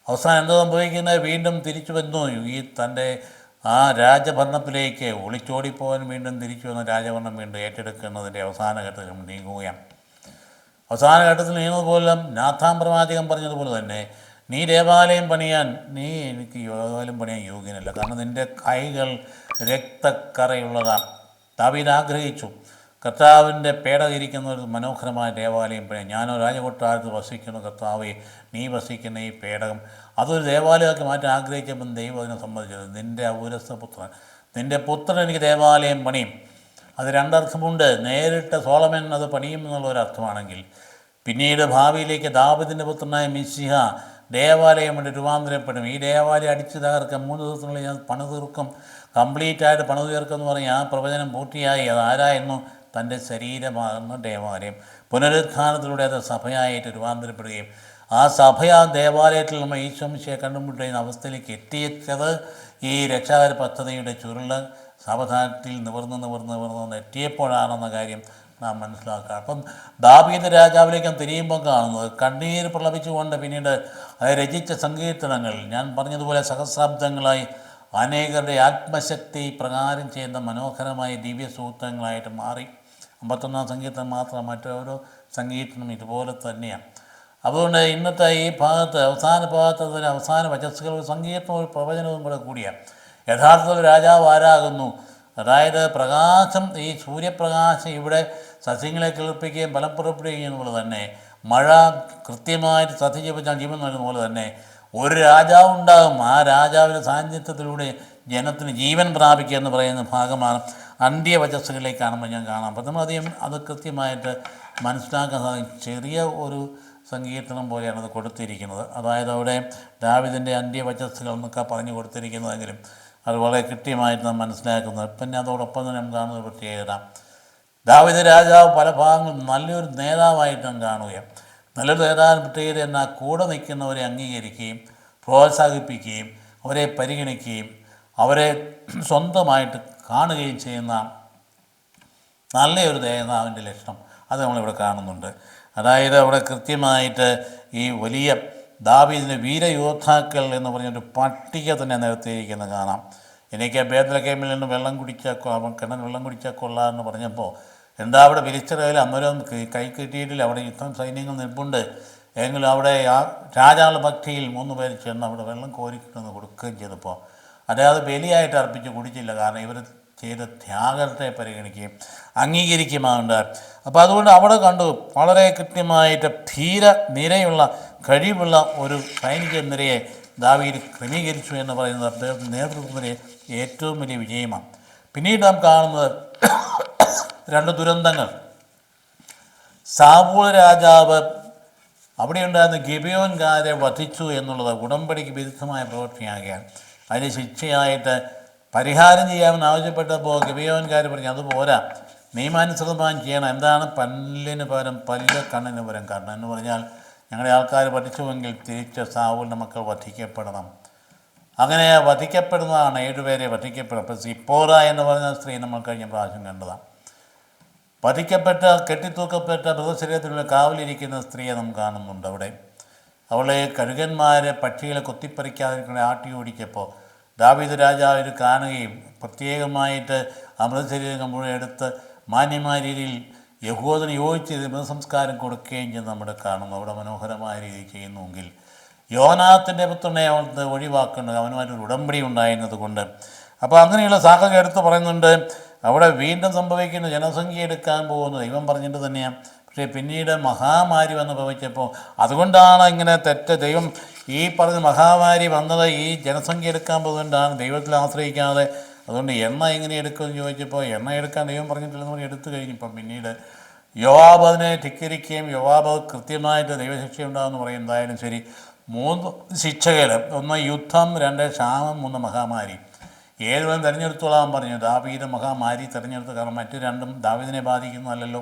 അവസാനം എന്താ സംഭവിക്കുന്നത്? വീണ്ടും തിരിച്ചു വന്നു ഈ തൻ്റെ ആ രാജഭരണത്തിലേക്ക് ഒളിച്ചോടിപ്പോകാൻ വീണ്ടും തിരിച്ചു വന്ന രാജഭരണം വീണ്ടും ഏറ്റെടുക്കുന്നതിൻ്റെ അവസാന ഘട്ടത്തിൽ നീങ്ങുകയാണ്. അവസാന ഘട്ടത്തിൽ നീങ്ങുന്നതുപോലെ നാഥാൻ പ്രവാചകൻ പറഞ്ഞതുപോലെ തന്നെ നീ ദേവാലയം പണിയാൻ എനിക്ക് ദേവാലയം പണിയാൻ യോഗ്യനല്ല, കാരണം നിൻ്റെ കൈകൾ രക്തക്കറയുള്ളതാണ്. ദാവീദ് ആഗ്രഹിച്ചു കർത്താവിൻ്റെ പേടകിരിക്കുന്ന ഒരു മനോഹരമായ ദേവാലയം പണിയാൻ. ഞാനോ രാജകൊട്ടാരത്ത് വസിക്കുന്നു, കർത്താവെ നീ വസിക്കുന്ന ഈ പേടകം അതൊരു ദേവാലയമാക്കി മാറ്റാൻ ആഗ്രഹിച്ചപ്പം ദൈവം അതിനെ സമ്മതിച്ചത്. നിൻ്റെ ഔരസപുത്രൻ, നിൻ്റെ പുത്രൻ എനിക്ക് ദേവാലയം പണിയും. അത് രണ്ടർത്ഥമുണ്ട്. നേരിട്ട് സോളമൻ അത് പണിയും എന്നുള്ള ഒരർത്ഥമാണെങ്കിൽ, പിന്നീട് ഭാവിയിലേക്ക് ദാവീദിൻ്റെ പുത്രനായ മിശിഹ ദേവാലയം കൊണ്ട് രൂപാന്തരപ്പെടും. ഈ ദേവാലയം അടിച്ചു തകർക്കാം, 3 ദിവസത്തിനുള്ളിൽ ഞാൻ പണി തീർക്കും, കംപ്ലീറ്റായിട്ട് പണി തീർക്കുമെന്ന് പറഞ്ഞ് ആ പ്രവചനം പൂർത്തിയായി. അതാരായിരുന്നു? തൻ്റെ ശരീരമാകുന്ന ദേവാലയം. പുനരുത്ഥാനത്തിലൂടെ അത് സഭയായിട്ട് രൂപാന്തരപ്പെടുകയും ആ സഭയാ ദേവാലയത്തിൽ നമ്മൾ ഈശോമിശിയെ കണ്ടുമുട്ടുന്ന അവസ്ഥയിലേക്ക് എത്തിച്ചത് ഈ രക്ഷാകര പദ്ധതിയുടെ ചുരുള് സാവധാനത്തിൽ നിവർന്ന് എത്തിയപ്പോഴാണെന്ന കാര്യം നാം മനസ്സിലാക്കുക. അപ്പം ദാവീദ് രാജാവിലേക്ക് തിരിയുമ്പോൾ കാണുന്നത് കണ്ണീര് പ്രളപിച്ചുകൊണ്ട് പിന്നീട് അത് രചിച്ച സങ്കീർത്തനങ്ങൾ ഞാൻ പറഞ്ഞതുപോലെ സഹസ്രാബ്ദങ്ങളായി അനേകരുടെ ആത്മശക്തി പ്രകാരം ചെയ്യുന്ന മനോഹരമായ ദിവ്യസൂത്രങ്ങളായിട്ട് മാറി. 51-ാം സങ്കീർത്തനം മാത്രം, മറ്റോരോ സങ്കീർത്തനം ഇതുപോലെ തന്നെയാണ്. അതുകൊണ്ട് ഇന്നത്തെ ഈ ഭാഗത്ത് അവസാന ഭാഗത്ത് അവസാന വചസ്സുകൾ സങ്കീർത്തനം ഒരു പ്രവചനവും കൂടെ കൂടിയാണ്. യഥാർത്ഥത്തിൽ രാജാവ് ആരാകുന്നു? അതായത് പ്രകാശം, ഈ സൂര്യപ്രകാശം ഇവിടെ സസ്യങ്ങളെ കിളിർപ്പിക്കുകയും ഫലം പുറപ്പെടുകയും പോലെ തന്നെ മഴ കൃത്യമായിട്ട് സത്യ ജപിച്ചാൽ ജീവൻ നൽകുന്ന പോലെ തന്നെ ഒരു രാജാവ് ഉണ്ടാകും. ആ രാജാവിൻ്റെ സാന്നിധ്യത്തിലൂടെ ജനത്തിന് ജീവൻ പ്രാപിക്കുക എന്ന് പറയുന്ന ഭാഗമാണ് അന്ത്യവചസ്സുകളിലേക്ക് കാണുമ്പോൾ ഞാൻ കാണാം. പ്രഥമാദ്യം അത് കൃത്യമായിട്ട് മനസ്സിലാക്കാൻ സാധിക്കും. ചെറിയ ഒരു സങ്കീർത്തനം പോലെയാണ് അത് കൊടുത്തിരിക്കുന്നത്. അതായത് അവിടെ ദാവീദിൻ്റെ അന്ത്യവചസ്സുകൾ എന്നൊക്കെ പറഞ്ഞു കൊടുത്തിരിക്കുന്നതെങ്കിലും അത് വളരെ കൃത്യമായിട്ട് നാം മനസ്സിലാക്കുന്നത്. പിന്നെ അതോടൊപ്പം തന്നെ നമുക്ക് കാണുന്ന പ്രത്യേകത, ദാവീദ് രാജാവ് പല ഭാഗങ്ങളും നല്ലൊരു നേതാവായിട്ടും കാണുകയും നല്ലൊരു നേതാവിന് പ്രത്യേകത എന്നാൽ കൂടെ നിൽക്കുന്നവരെ അംഗീകരിക്കുകയും പ്രോത്സാഹിപ്പിക്കുകയും അവരെ പരിഗണിക്കുകയും അവരെ സ്വന്തമായിട്ട് കാണുകയും ചെയ്യുന്ന നല്ലൊരു നേതാവിൻ്റെ ലക്ഷണം അത് നമ്മളിവിടെ കാണുന്നുണ്ട്. അതായത് അവിടെ കൃത്യമായിട്ട് ഈ വലിയ ദാവീദിൻ്റെ വീരയോദ്ധാക്കൾ എന്ന് പറഞ്ഞൊരു പട്ടിക തന്നെ നിരത്തിയിരിക്കുന്നത് കാണാം. എനിക്ക് ബേത്ലഹേമിൽ നിന്ന് വെള്ളം കുടിച്ചാൽ കിണർ വെള്ളം കുടിച്ചാൽ കൊള്ളാമെന്ന് പറഞ്ഞപ്പോൾ എന്താ അവിടെ വിളിച്ചറിയാലും അന്നേരം കൈ കിട്ടിയിട്ടില്ല. അവിടെ യുദ്ധം സൈന്യങ്ങൾ നിൽപ്പുണ്ട് എങ്കിലും അവിടെ ആ രാജാവുടെ ഭക്തിയിൽ 3 പേര് ചെന്ന് അവിടെ വെള്ളം കോരിക്കിട്ടെന്ന് കൊടുക്കുകയും ചെയ്തപ്പോൾ അതായത് ബലിയായിട്ട് അർപ്പിച്ച് കുടിച്ചില്ല. കാരണം ഇവർ ചെയ്ത ത്യാഗത്തെ പരിഗണിക്കുകയും അംഗീകരിക്കുമാണ്ടായി. അപ്പോൾ അതുകൊണ്ട് അവിടെ കണ്ടു വളരെ കൃത്യമായിട്ട് ധീര നിരയുള്ള കഴിവുള്ള ഒരു സൈനിക നിരയെ ദാവീദ് ക്രമീകരിച്ചു എന്ന് പറയുന്നത് അദ്ദേഹത്തിൻ്റെ നേതൃത്വത്തിലെ ഏറ്റവും വലിയ വിജയമാണ്. പിന്നീട് നാം കാണുന്നത് 2 ദുരന്തങ്ങൾ. സാവൂൾ രാജാവ് അവിടെ ഉണ്ടായിരുന്ന ഗിബെയോൻകാരെ വധിച്ചു എന്നുള്ളത് ഉടമ്പടിക്ക് വിരുദ്ധമായ പ്രവൃത്തിയാകുകയാണ്. അതിന് ശിക്ഷയായിട്ട് പരിഹാരം ചെയ്യാമെന്ന് ആവശ്യപ്പെട്ടപ്പോൾ ഗിബെയോൻകാർ പറഞ്ഞു അതുപോരാ, നിയമാനുസൃതമായി ചെയ്യണം. എന്താണ്? പല്ലിന് പകരം പല്ല്, കണ്ണിന് പകരം കണ്ണ് എന്ന് പറഞ്ഞാൽ ഞങ്ങളുടെ ആൾക്കാർ പഠിച്ചുവെങ്കിൽ തിരിച്ച് സാവൂളിൻ്റെ മക്കൾ വധിക്കപ്പെടണം. അങ്ങനെ വധിക്കപ്പെടുന്നതാണ് 7 പേരെ വധിക്കപ്പെടും. അപ്പോൾ സിപ്പോറ എന്ന് പറയുന്ന സ്ത്രീ നമ്മൾ കഴിഞ്ഞ പ്രാവശ്യം കണ്ടതാണ്. വധിക്കപ്പെട്ട കെട്ടിത്തൂക്കപ്പെട്ട മൃതശരീരത്തിലുള്ള കാവലിരിക്കുന്ന സ്ത്രീയെ നാം കാണുന്നുണ്ട്. അവിടെ അവളെ കഴുകന്മാരെ പക്ഷികളെ കൊത്തിപ്പറിക്കാതിരിക്കുന്ന ആട്ടി ഓടിച്ചപ്പോൾ ദാവീദ് രാജാവ് ഇത് കാണുകയും പ്രത്യേകമായിട്ട് ആ മൃതശരീരം മുഴുവൻ എടുത്ത് മാന്യമായ രീതിയിൽ യഹൂദന് യോജിച്ച് മൃതസംസ്കാരം കൊടുക്കുകയും ചെയ്ത് നമ്മുടെ കാണുന്നു. അവിടെ മനോഹരമായ രീതിയിൽ ചെയ്യുന്നുവെങ്കിൽ യോനാത്തിൻ്റെ പുത്രനെ അവൾക്ക് ഒഴിവാക്കുന്നത് അവനുമായിട്ടൊരു ഉടമ്പടി ഉണ്ടായിരുന്നത് കൊണ്ട്. അപ്പോൾ അങ്ങനെയുള്ള സാഹചര്യം എടുത്ത് പറയുന്നുണ്ട്. അവിടെ വീണ്ടും സംഭവിക്കുന്ന ജനസംഖ്യ എടുക്കാൻ പോകുന്നത് ദൈവം പറഞ്ഞിട്ട് തന്നെയാണ്. പക്ഷേ പിന്നീട് മഹാമാരി വന്ന് ഭവിച്ചപ്പോൾ അതുകൊണ്ടാണ് ഇങ്ങനെ ദൈവം ഈ പറഞ്ഞ മഹാമാരി വന്നത് ഈ ജനസംഖ്യ എടുക്കാൻ പോകുന്നതുകൊണ്ടാണ്, ദൈവത്തിൽ ആശ്രയിക്കാതെ. അതുകൊണ്ട് എണ്ണ എങ്ങനെ എടുക്കുമെന്ന് ചോദിച്ചപ്പോൾ എണ്ണ എടുക്കാൻ ദൈവം പറഞ്ഞിട്ടില്ലെന്ന് പറഞ്ഞ് എടുത്തു കഴിഞ്ഞപ്പം പിന്നീട് യോവാബ് അതിനെ ധിക്കരിക്കുകയും യോവാബ് കൃത്യമായിട്ട് ദൈവശിക്ഷ ഉണ്ടാകുമെന്ന് പറയും. എന്തായാലും ശരി, 3 ശിക്ഷകൾ, 1 യുദ്ധം, 2 ക്ഷാമം, 3 മഹാമാരി. ഏതുവൻ തിരഞ്ഞെടുത്തോളാൻ പറഞ്ഞു. ദാവീദ് മഹാമാരി തിരഞ്ഞെടുത്തു. കാരണം മറ്റു 2ഉം ദാവീദിനെ ബാധിക്കുന്നതല്ലല്ലോ.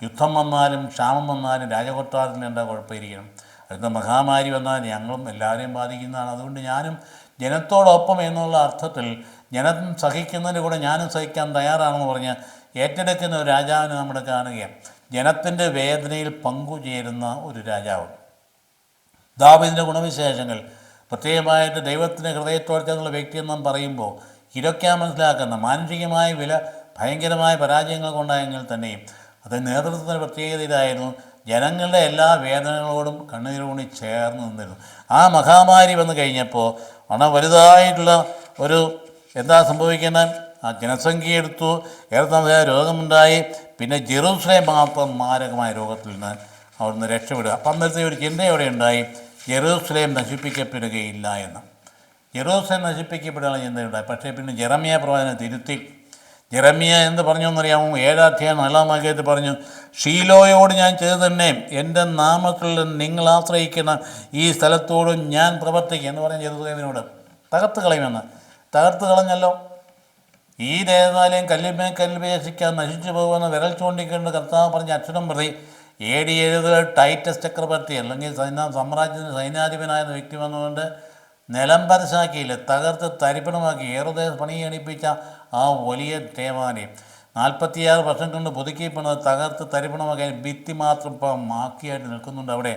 യുദ്ധം വന്നാലും ക്ഷാമം വന്നാലും രാജകൊട്ടാരത്തിന് എന്താ കുഴപ്പമിരിക്കണം. അടുത്ത മഹാമാരി വന്നാൽ ഞങ്ങളും എല്ലാവരെയും ബാധിക്കുന്നതാണ്. അതുകൊണ്ട് ഞാനും ജനത്തോടൊപ്പം എന്നുള്ള അർത്ഥത്തിൽ ജനം സഹിക്കുന്നതിൻ്റെ കൂടെ ഞാനും സഹിക്കാൻ തയ്യാറാണെന്ന് പറഞ്ഞ് ഏറ്റെടുക്കുന്ന ഒരു രാജാവിനെ നമ്മൾ കാണുകയാണ്. ജനത്തിൻ്റെ വേദനയിൽ പങ്കുചേരുന്ന ഒരു രാജാവ്. ദാവീദിൻ്റെ ഗുണവിശേഷങ്ങൾ പ്രത്യേകമായിട്ട് ദൈവത്തിൻ്റെ ഹൃദയത്തോടെ എന്നുള്ള വ്യക്തിയെന്ന് നാം പറയുമ്പോൾ ഇതൊക്കെയാണ് മനസ്സിലാക്കുന്ന. മാനുഷികമായ ഭയങ്കരമായ പരാജയങ്ങൾ കൊണ്ടായെങ്കിൽ തന്നെയും അത് നേതൃത്വത്തിൻ്റെ പ്രത്യേകത ഇതായിരുന്നു. ജനങ്ങളുടെ എല്ലാ വേദനകളോടും കണ്ണീരോടും ചേർന്ന് നിന്നിരുന്നു. ആ മഹാമാരി വന്നു കഴിഞ്ഞപ്പോൾ വളരെ വലുതായിട്ടുള്ള ഒരു എന്താ സംഭവിക്കുന്നത്, ആ ജനസംഖ്യ എടുത്തു, ഏറെ രോഗമുണ്ടായി. പിന്നെ ജെറൂസലേം മാത്രം മാരകമായ രോഗത്തിൽ നിന്ന് അവിടുന്ന് രക്ഷപ്പെടുക. അപ്പം അന്നത്തെ ഒരു ചിന്ത എവിടെ ഉണ്ടായി, ജെറൂസലേം നശിപ്പിക്കപ്പെടുകയില്ല എന്ന്. ജെറൂസലേം നശിപ്പിക്കപ്പെടുകയാണ് ചിന്തയുണ്ടായി. പക്ഷേ പിന്നെ ജെറമ്യാ പ്രവാചകനെ തിരുത്തി. ജെറമ്യാ എന്ത് പറഞ്ഞു എന്നറിയാമോ? 7-ാം അധ്യായം 4-ാം വാക്യത്തിൽ പറഞ്ഞു, ഷീലോയോട് ഞാൻ ചെയ്തു തന്നെ എൻ്റെ നാമത്തിൽ നിങ്ങൾ ആശ്രയിക്കുന്ന ഈ സ്ഥലത്തോടും ഞാൻ പ്രവർത്തിക്കും എന്ന് പറഞ്ഞ ജെറൂസലേമിനോട് തകർത്ത് കളയുമെന്ന്. തകർത്ത് കളഞ്ഞല്ലോ. ഈ ദേവാലയം കല്ലുപേക്ഷിക്കാൻ നശിച്ചു പോകുമെന്ന് വിരൽ ചൂണ്ടിക്കൊണ്ട് കർത്താവ് പറഞ്ഞ അക്ഷരം പ്രതി AD 70 ടൈറ്റസ് ചക്രവർത്തി അല്ലെങ്കിൽ സാമ്രാജ്യത്തിൻ്റെ സൈന്യാധിപനായ വ്യക്തി വന്നുകൊണ്ട് നിലം പരശാക്കിയില്ല, തകർത്ത് തരിപ്പണമാക്കി. ഹെരോദേസ് പണിയണിപ്പിച്ച ആ വലിയ ദേവാലയം 46 വർഷം കൊണ്ട് പുതുക്കിപ്പണത് തകർത്ത് തരിപ്പണമാക്കി. ഭിത്തി മാത്രം ഇപ്പം മാക്കിയായിട്ട് നിൽക്കുന്നുണ്ട് അവിടെ.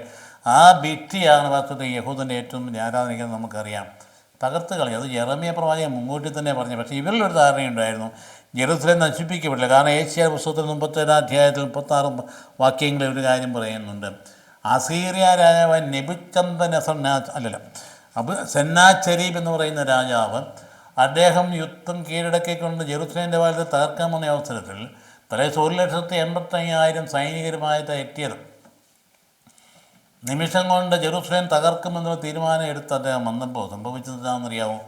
ആ ഭിത്തിയാണ് വാസ്തവത്തിൽ യഹൂദൻ്റെ ഏറ്റവും ആരാധനിക്കുന്നത് നമുക്കറിയാം. തകർത്ത് കളഞ്ഞു. അത് യെരമ്യാ പ്രവാചകൻ മുൻകൂട്ടി തന്നെ പറഞ്ഞു. പക്ഷേ ഇവരിലൊരു ധാരണയുണ്ടായിരുന്നു, ജെറൂസലേം നശിപ്പിക്കപ്പെടില്ല. കാരണം ഏഷ്യ പുസ്തകത്തിൽ 37-ാം അധ്യായത്തിൽ 36 വാക്യങ്ങളിൽ ഒരു കാര്യം പറയുന്നുണ്ട്. അസീറിയ രാജാവ് സെന്നാചരീബ് എന്ന് പറയുന്ന രാജാവ്, അദ്ദേഹം യുദ്ധം കീഴടക്കിക്കൊണ്ട് ജെറൂസലേം വാലത്തെ തകർക്കാൻ വന്ന അവസരത്തിൽ തലേദിവസം 1,85,000 സൈനികരുമായിട്ട് എത്തിയത്. നിമിഷം കൊണ്ട് ജെറൂസലേം തകർക്കുമെന്നുള്ള തീരുമാനം എടുത്ത് അദ്ദേഹം വന്നപ്പോൾ സംഭവിച്ചത് എന്താണെന്നറിയാമോ?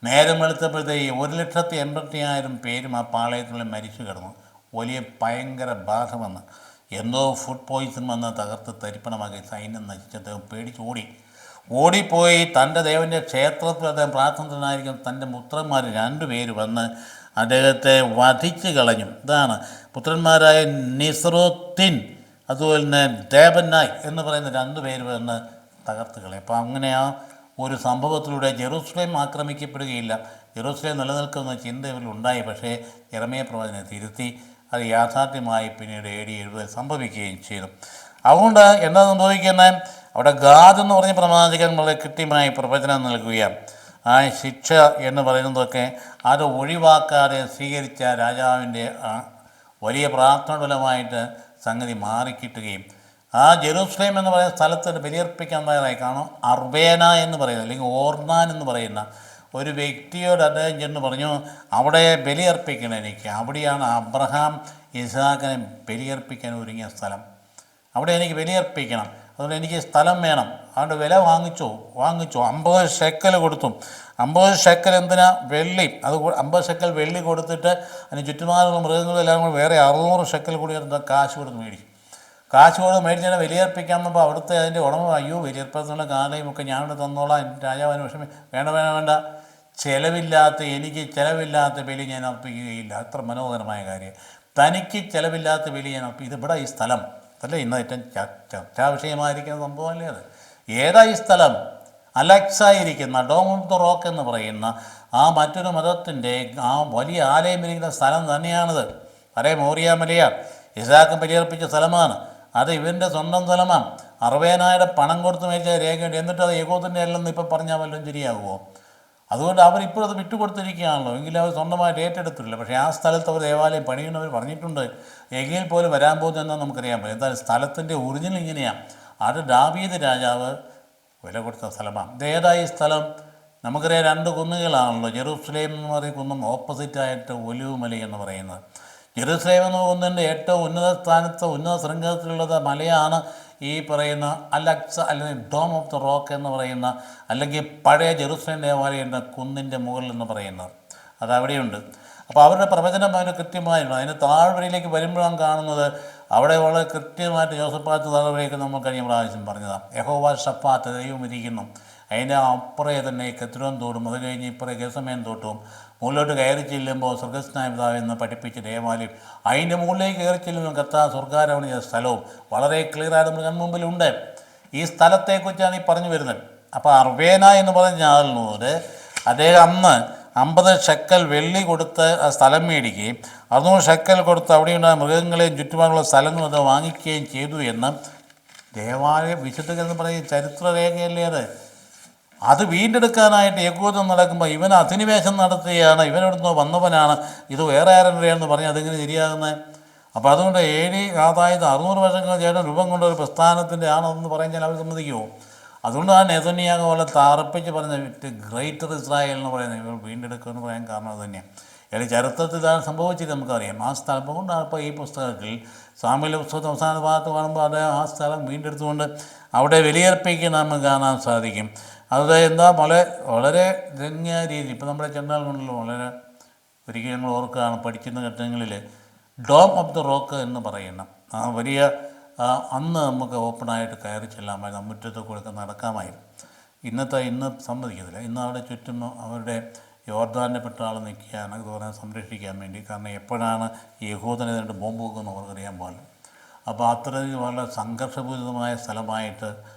നേരം വെളുത്തപ്പോഴത്തേക്ക് 1,80,000 പേരും ആ പാളയത്തിനുള്ളിൽ മരിച്ചു കിടന്നു. വലിയ ഭയങ്കര ബാധ വന്ന് എന്തോ ഫുഡ് പോയിസൺ വന്ന് തകർത്ത് തരിപ്പണമാക്കി. സൈന്യം നശിച്ച് അദ്ദേഹം പേടിച്ച് ഓടിപ്പോയി തൻ്റെ ദേവൻ്റെ ക്ഷേത്രത്തിൽ അദ്ദേഹം പ്രാർത്ഥനനായിരിക്കും. തൻ്റെ പുത്രന്മാർ 2 പേര് വന്ന് അദ്ദേഹത്തെ വധിച്ച് കളഞ്ഞു. ഇതാണ് പുത്രന്മാരായ നിസ്രുദ്ദീൻ അതുപോലെ തന്നെ ദേബന്നായ് എന്ന് പറയുന്ന 2 പേര് വന്ന് തകർത്ത് കളയും. അപ്പോൾ അങ്ങനെ ആ ഒരു സംഭവത്തിലൂടെ ജെറൂസലേം ആക്രമിക്കപ്പെടുകയില്ല, ജെറൂസലേം നിലനിൽക്കുന്ന ചിന്ത ഇവരിലുണ്ടായി. പക്ഷേ യെരമ്യാ പ്രവാചകനെ തിരുത്തി. അത് യാഥാർത്ഥ്യമായി പിന്നീട് AD 70 സംഭവിക്കുകയും ചെയ്തു. അതുകൊണ്ട് എന്താ സംഭവിക്കുന്നത്, അവിടെ ഗാദ് എന്ന് പറഞ്ഞ പ്രവാചകൻ വളരെ കൃത്യമായി പ്രവചനം നൽകുകയാണ്. ആ ശിക്ഷ എന്ന് പറയുന്നതൊക്കെ അത് ഒഴിവാക്കാതെ സ്വീകരിച്ച രാജാവിൻ്റെ വലിയ പ്രാർത്ഥനാഫലമായിട്ട് സംഗതി മാറിക്കിട്ടുകയും ആ ജെറൂസലേം എന്ന് പറയുന്ന സ്ഥലത്ത് ബലിയർപ്പിക്കാൻ തയ്യാറായി. കാരണം അർബേന എന്ന് പറയുന്നത് അല്ലെങ്കിൽ ഓർനാൻ എന്ന് പറയുന്ന ഒരു വ്യക്തിയോട് അദ്ദേഹം ചെന്ന് പറഞ്ഞു, അവിടെ ബലിയർപ്പിക്കണം എനിക്ക്. അവിടെയാണ് അബ്രഹാം ഇസ്ഹാക്കിനെ ബലിയർപ്പിക്കാൻ ഒരുങ്ങിയ സ്ഥലം. അവിടെ എനിക്ക് ബലിയർപ്പിക്കണം, അതുകൊണ്ട് എനിക്ക് സ്ഥലം വേണം. അതുകൊണ്ട് വില വാങ്ങിച്ചു 50 ഷെക്കൽ കൊടുത്തു. 50 ഷെക്കൽ എന്തിനാ? വെള്ളി. അത് 50 ഷെക്കൽ വെള്ളി കൊടുത്തിട്ട് അതിന് ചുറ്റുപാടുള്ള മൃഗങ്ങളെല്ലാം കൂടി വേറെ 600 ഷെക്കൽ കൂടി കാശ് കൊടുത്ത് മേടിക്കും. കാശ് കൊടുത്ത് മേടിച്ചാൽ ബലിയർപ്പിക്കാൻ വന്നപ്പോൾ അവിടുത്തെ അതിൻ്റെ ഉടമ, അയ്യോ ബലിയർപ്പത്തിനുള്ള കാലയും ഒക്കെ ഞാനിവിടെ തന്നോളാം, രാജാവിന് വിഷമം വേണ്ട, എനിക്ക് ചിലവില്ലാത്ത ബലി ഞാൻ അർപ്പിക്കുകയില്ല. അത്ര മനോഹരമായ കാര്യം. തനിക്ക് ചിലവില്ലാത്ത ബലി ഞാൻ ഇതിവിടെ ഈ സ്ഥലം അല്ലേ ഇന്ന് ഏറ്റവും ചർച്ചാ വിഷയമായിരിക്കുന്ന സംഭവമല്ലേ അത്. ഏതാ ഈ സ്ഥലം? അലക്സായിരിക്കുന്ന ഡോം ഓഫ് ദ റോക്ക് എന്ന് പറയുന്ന ആ മറ്റൊരു മതത്തിൻ്റെ ആ വലിയ ആലയം ഇരിക്കുന്ന സ്ഥലം തന്നെയാണിത്. അതേ മോറിയ മലയ ഇസ്ഹാക്ക് ബലിയർപ്പിച്ച സ്ഥലമാണ്. അത് ഇവൻ്റെ സ്വന്തം സ്ഥലമാണ്. 60,000 പണം കൊടുത്ത് മേടിച്ച രേഖയുണ്ട്. എന്നിട്ട് അത് യഹൂദൻ്റെ അല്ലെന്ന് ഇപ്പം പറഞ്ഞാൽ വല്ലതും ശരിയാകുമോ? അതുകൊണ്ട് അവരിപ്പോഴത് വിട്ടുകൊടുത്തിരിക്കുകയാണല്ലോ. എങ്കിലും അവർ സ്വന്തമായിട്ട് ഏറ്റെടുത്തിട്ടില്ല. പക്ഷേ ആ സ്ഥലത്ത് അവർ ദേവാലയം പണിയുന്നവർ പറഞ്ഞിട്ടുണ്ട്. എങ്കിൽ പോലും വരാൻ പോകുന്നതെന്ന് നമുക്കറിയാൻ പറ്റും. എന്തായാലും സ്ഥലത്തിൻ്റെ ഒറിജിനൽ ഇങ്ങനെയാണ്. അത് ദാവീദ് രാജാവ് വില കൊടുത്ത സ്ഥലമാണ്. ഇതേതായി സ്ഥലം? നമുക്കറിയാം 2 കുന്നുകളാണല്ലോ. ജെറൂസലേം എന്ന് പറയുന്ന കുന്നും ഓപ്പോസിറ്റായിട്ട് ഒലിവ് മല എന്ന് പറയുന്നത്. ജെറൂസലേം എന്ന കുന്നിൻ്റെ ഏറ്റവും ഉന്നത സ്ഥാനത്ത് ഉന്നത ശൃംഖലത്തിലുള്ളത് മലയാണ് ഈ പറയുന്ന അലക്സ അല്ലെങ്കിൽ ഡോം ഓഫ് ദ റോക്ക് എന്ന് പറയുന്ന അല്ലെങ്കിൽ പഴയ ജെറൂസലേം ദേവാലയം എന്ന കുന്നിൻ്റെ മുകളിൽ എന്ന് പറയുന്നത്. അതവിടെയുണ്ട്. അപ്പോൾ അവരുടെ പ്രവചനം അതിന് കൃത്യമായിരുന്നു. അതിന് താഴ്വരയിലേക്ക് വരുമ്പോഴാണ് കാണുന്നത് അവിടെ വളരെ കൃത്യമായിട്ട് ജോസഫാത്ത് താഴ്വരയൊക്കെ നമ്മൾ കഴിഞ്ഞ പ്രാവശ്യം പറഞ്ഞതാണ്. യഹോവ ഷഫാത്ത് ദൈവം ഇരിക്കുന്നു. അതിൻ്റെ അപ്പുറേ തന്നെ കെത്രോൻ തോടും, അത് കഴിഞ്ഞ് ഇപ്പുറേ ഗസമേൻ തോട്ടവും മുകളിലോട്ട് കയറി ചെല്ലുമ്പോൾ സ്വർഗസ്നായ പിതാവ് എന്ന് പഠിപ്പിച്ച ദേവാലയം, അതിൻ്റെ മുകളിലേക്ക് കയറി ചെല്ലുമ്പോൾ കർത്താവ് സ്വർഗ്ഗാരോഹണം ചെയ്ത സ്ഥലവും വളരെ ക്ലിയറായിട്ട് നമ്മൾ കൺമുമ്പിലുണ്ട്. ഈ സ്ഥലത്തെക്കുറിച്ചാണ് ഈ പറഞ്ഞു വരുന്നത്. അപ്പോൾ അർബേന എന്ന് പറഞ്ഞ ആളിനോട് അദ്ദേഹം അന്ന് 50 ഷെക്കൽ വെള്ളി കൊടുത്ത് ആ സ്ഥലം മേടിക്കുകയും 600 ഷെക്കൽ കൊടുത്ത് അവിടെയുള്ള മൃഗങ്ങളെയും ചുറ്റുപാടുള്ള സ്ഥലങ്ങളും അത് വാങ്ങിക്കുകയും ചെയ്തു എന്ന് ദേവാലയ വിശുദ്ധ എന്ന് പറയുന്ന ചരിത്രരേഖയല്ലേ അത്. അത് വീണ്ടെടുക്കാനായിട്ട് യഹൂദൻ നടക്കുമ്പോൾ ഇവൻ അധിനിവേശം നടത്തുകയാണ്, ഇവനോടുന്ന് വന്നവനാണ്, ഇത് വേറെ ആരെന്ന് പറഞ്ഞ് അതെങ്ങനെ ശരിയാകുന്നത്? അപ്പോൾ അതുകൊണ്ട് അതായത് 600 വർഷങ്ങൾക്ക് ശേഷം രൂപം കൊണ്ട ഒരു പ്രസ്ഥാനത്തിൻ്റെ ആണെന്ന് പറഞ്ഞാൽ അവർ സമ്മതിക്കുമോ? അതുകൊണ്ട് ആ നെതന്യാഹു പോലെ തറപ്പിച്ച് പറഞ്ഞ ഗ്രേറ്റർ ഇസ്രായേൽ എന്ന് പറയുന്നത് ഇവർ വീണ്ടെടുക്കുമെന്ന് പറയാൻ കാരണം അത് തന്നെയാണ്. അല്ലെങ്കിൽ ചരിത്രത്തിൽ ഇതാണ് സംഭവിച്ചത് നമുക്കറിയാം. ആ സ്ഥലം കൊണ്ടാണ് ഇപ്പോൾ ഈ പുസ്തകത്തിൽ സാമുവേൽ പുസ്തകത്തിൽ അവസാന ഭാഗത്ത് കാണുമ്പോൾ അത് ആ സ്ഥലം വീണ്ടെടുത്തുകൊണ്ട് അവിടെ ബലിയർപ്പിക്കാൻ നമുക്ക് കാണാൻ സാധിക്കും. അത് എന്താ വളരെ രമ്യ രീതി ഇപ്പോൾ നമ്മുടെ ചെന്നാലുണ്ടല്ലോ വളരെ ഒരിക്കലും ഞങ്ങൾ ഓർക്കുകയാണ് പഠിക്കുന്ന ഘട്ടങ്ങളിൽ ഡോം ഓഫ് ദ റോക്ക് എന്ന് പറയുന്ന ആ വലിയ അന്ന് നമുക്ക് ഓപ്പണായിട്ട് കയറി ചെല്ലാമായിരുന്നു, മുറ്റത്ത് കൂടെ നടക്കാമായിരുന്നു. ഇന്ന് സമ്മതിക്കത്തില്ല. ഇന്ന് അവിടെ ചുറ്റും അവരുടെ യോർദാൻ്റെ പെട്ടാൾ നിൽക്കുകയാണ് ഇതുപോലെ സംരക്ഷിക്കാൻ വേണ്ടി. കാരണം എപ്പോഴാണ് യഹൂദനെ രണ്ട് ബോംബ് വെക്കുമെന്ന് അവർക്കറിയാൻ പാടില്ല. അപ്പോൾ അത്രയും വളരെ സംഘർഷപൂരിതമായ സ്ഥലമായിട്ട്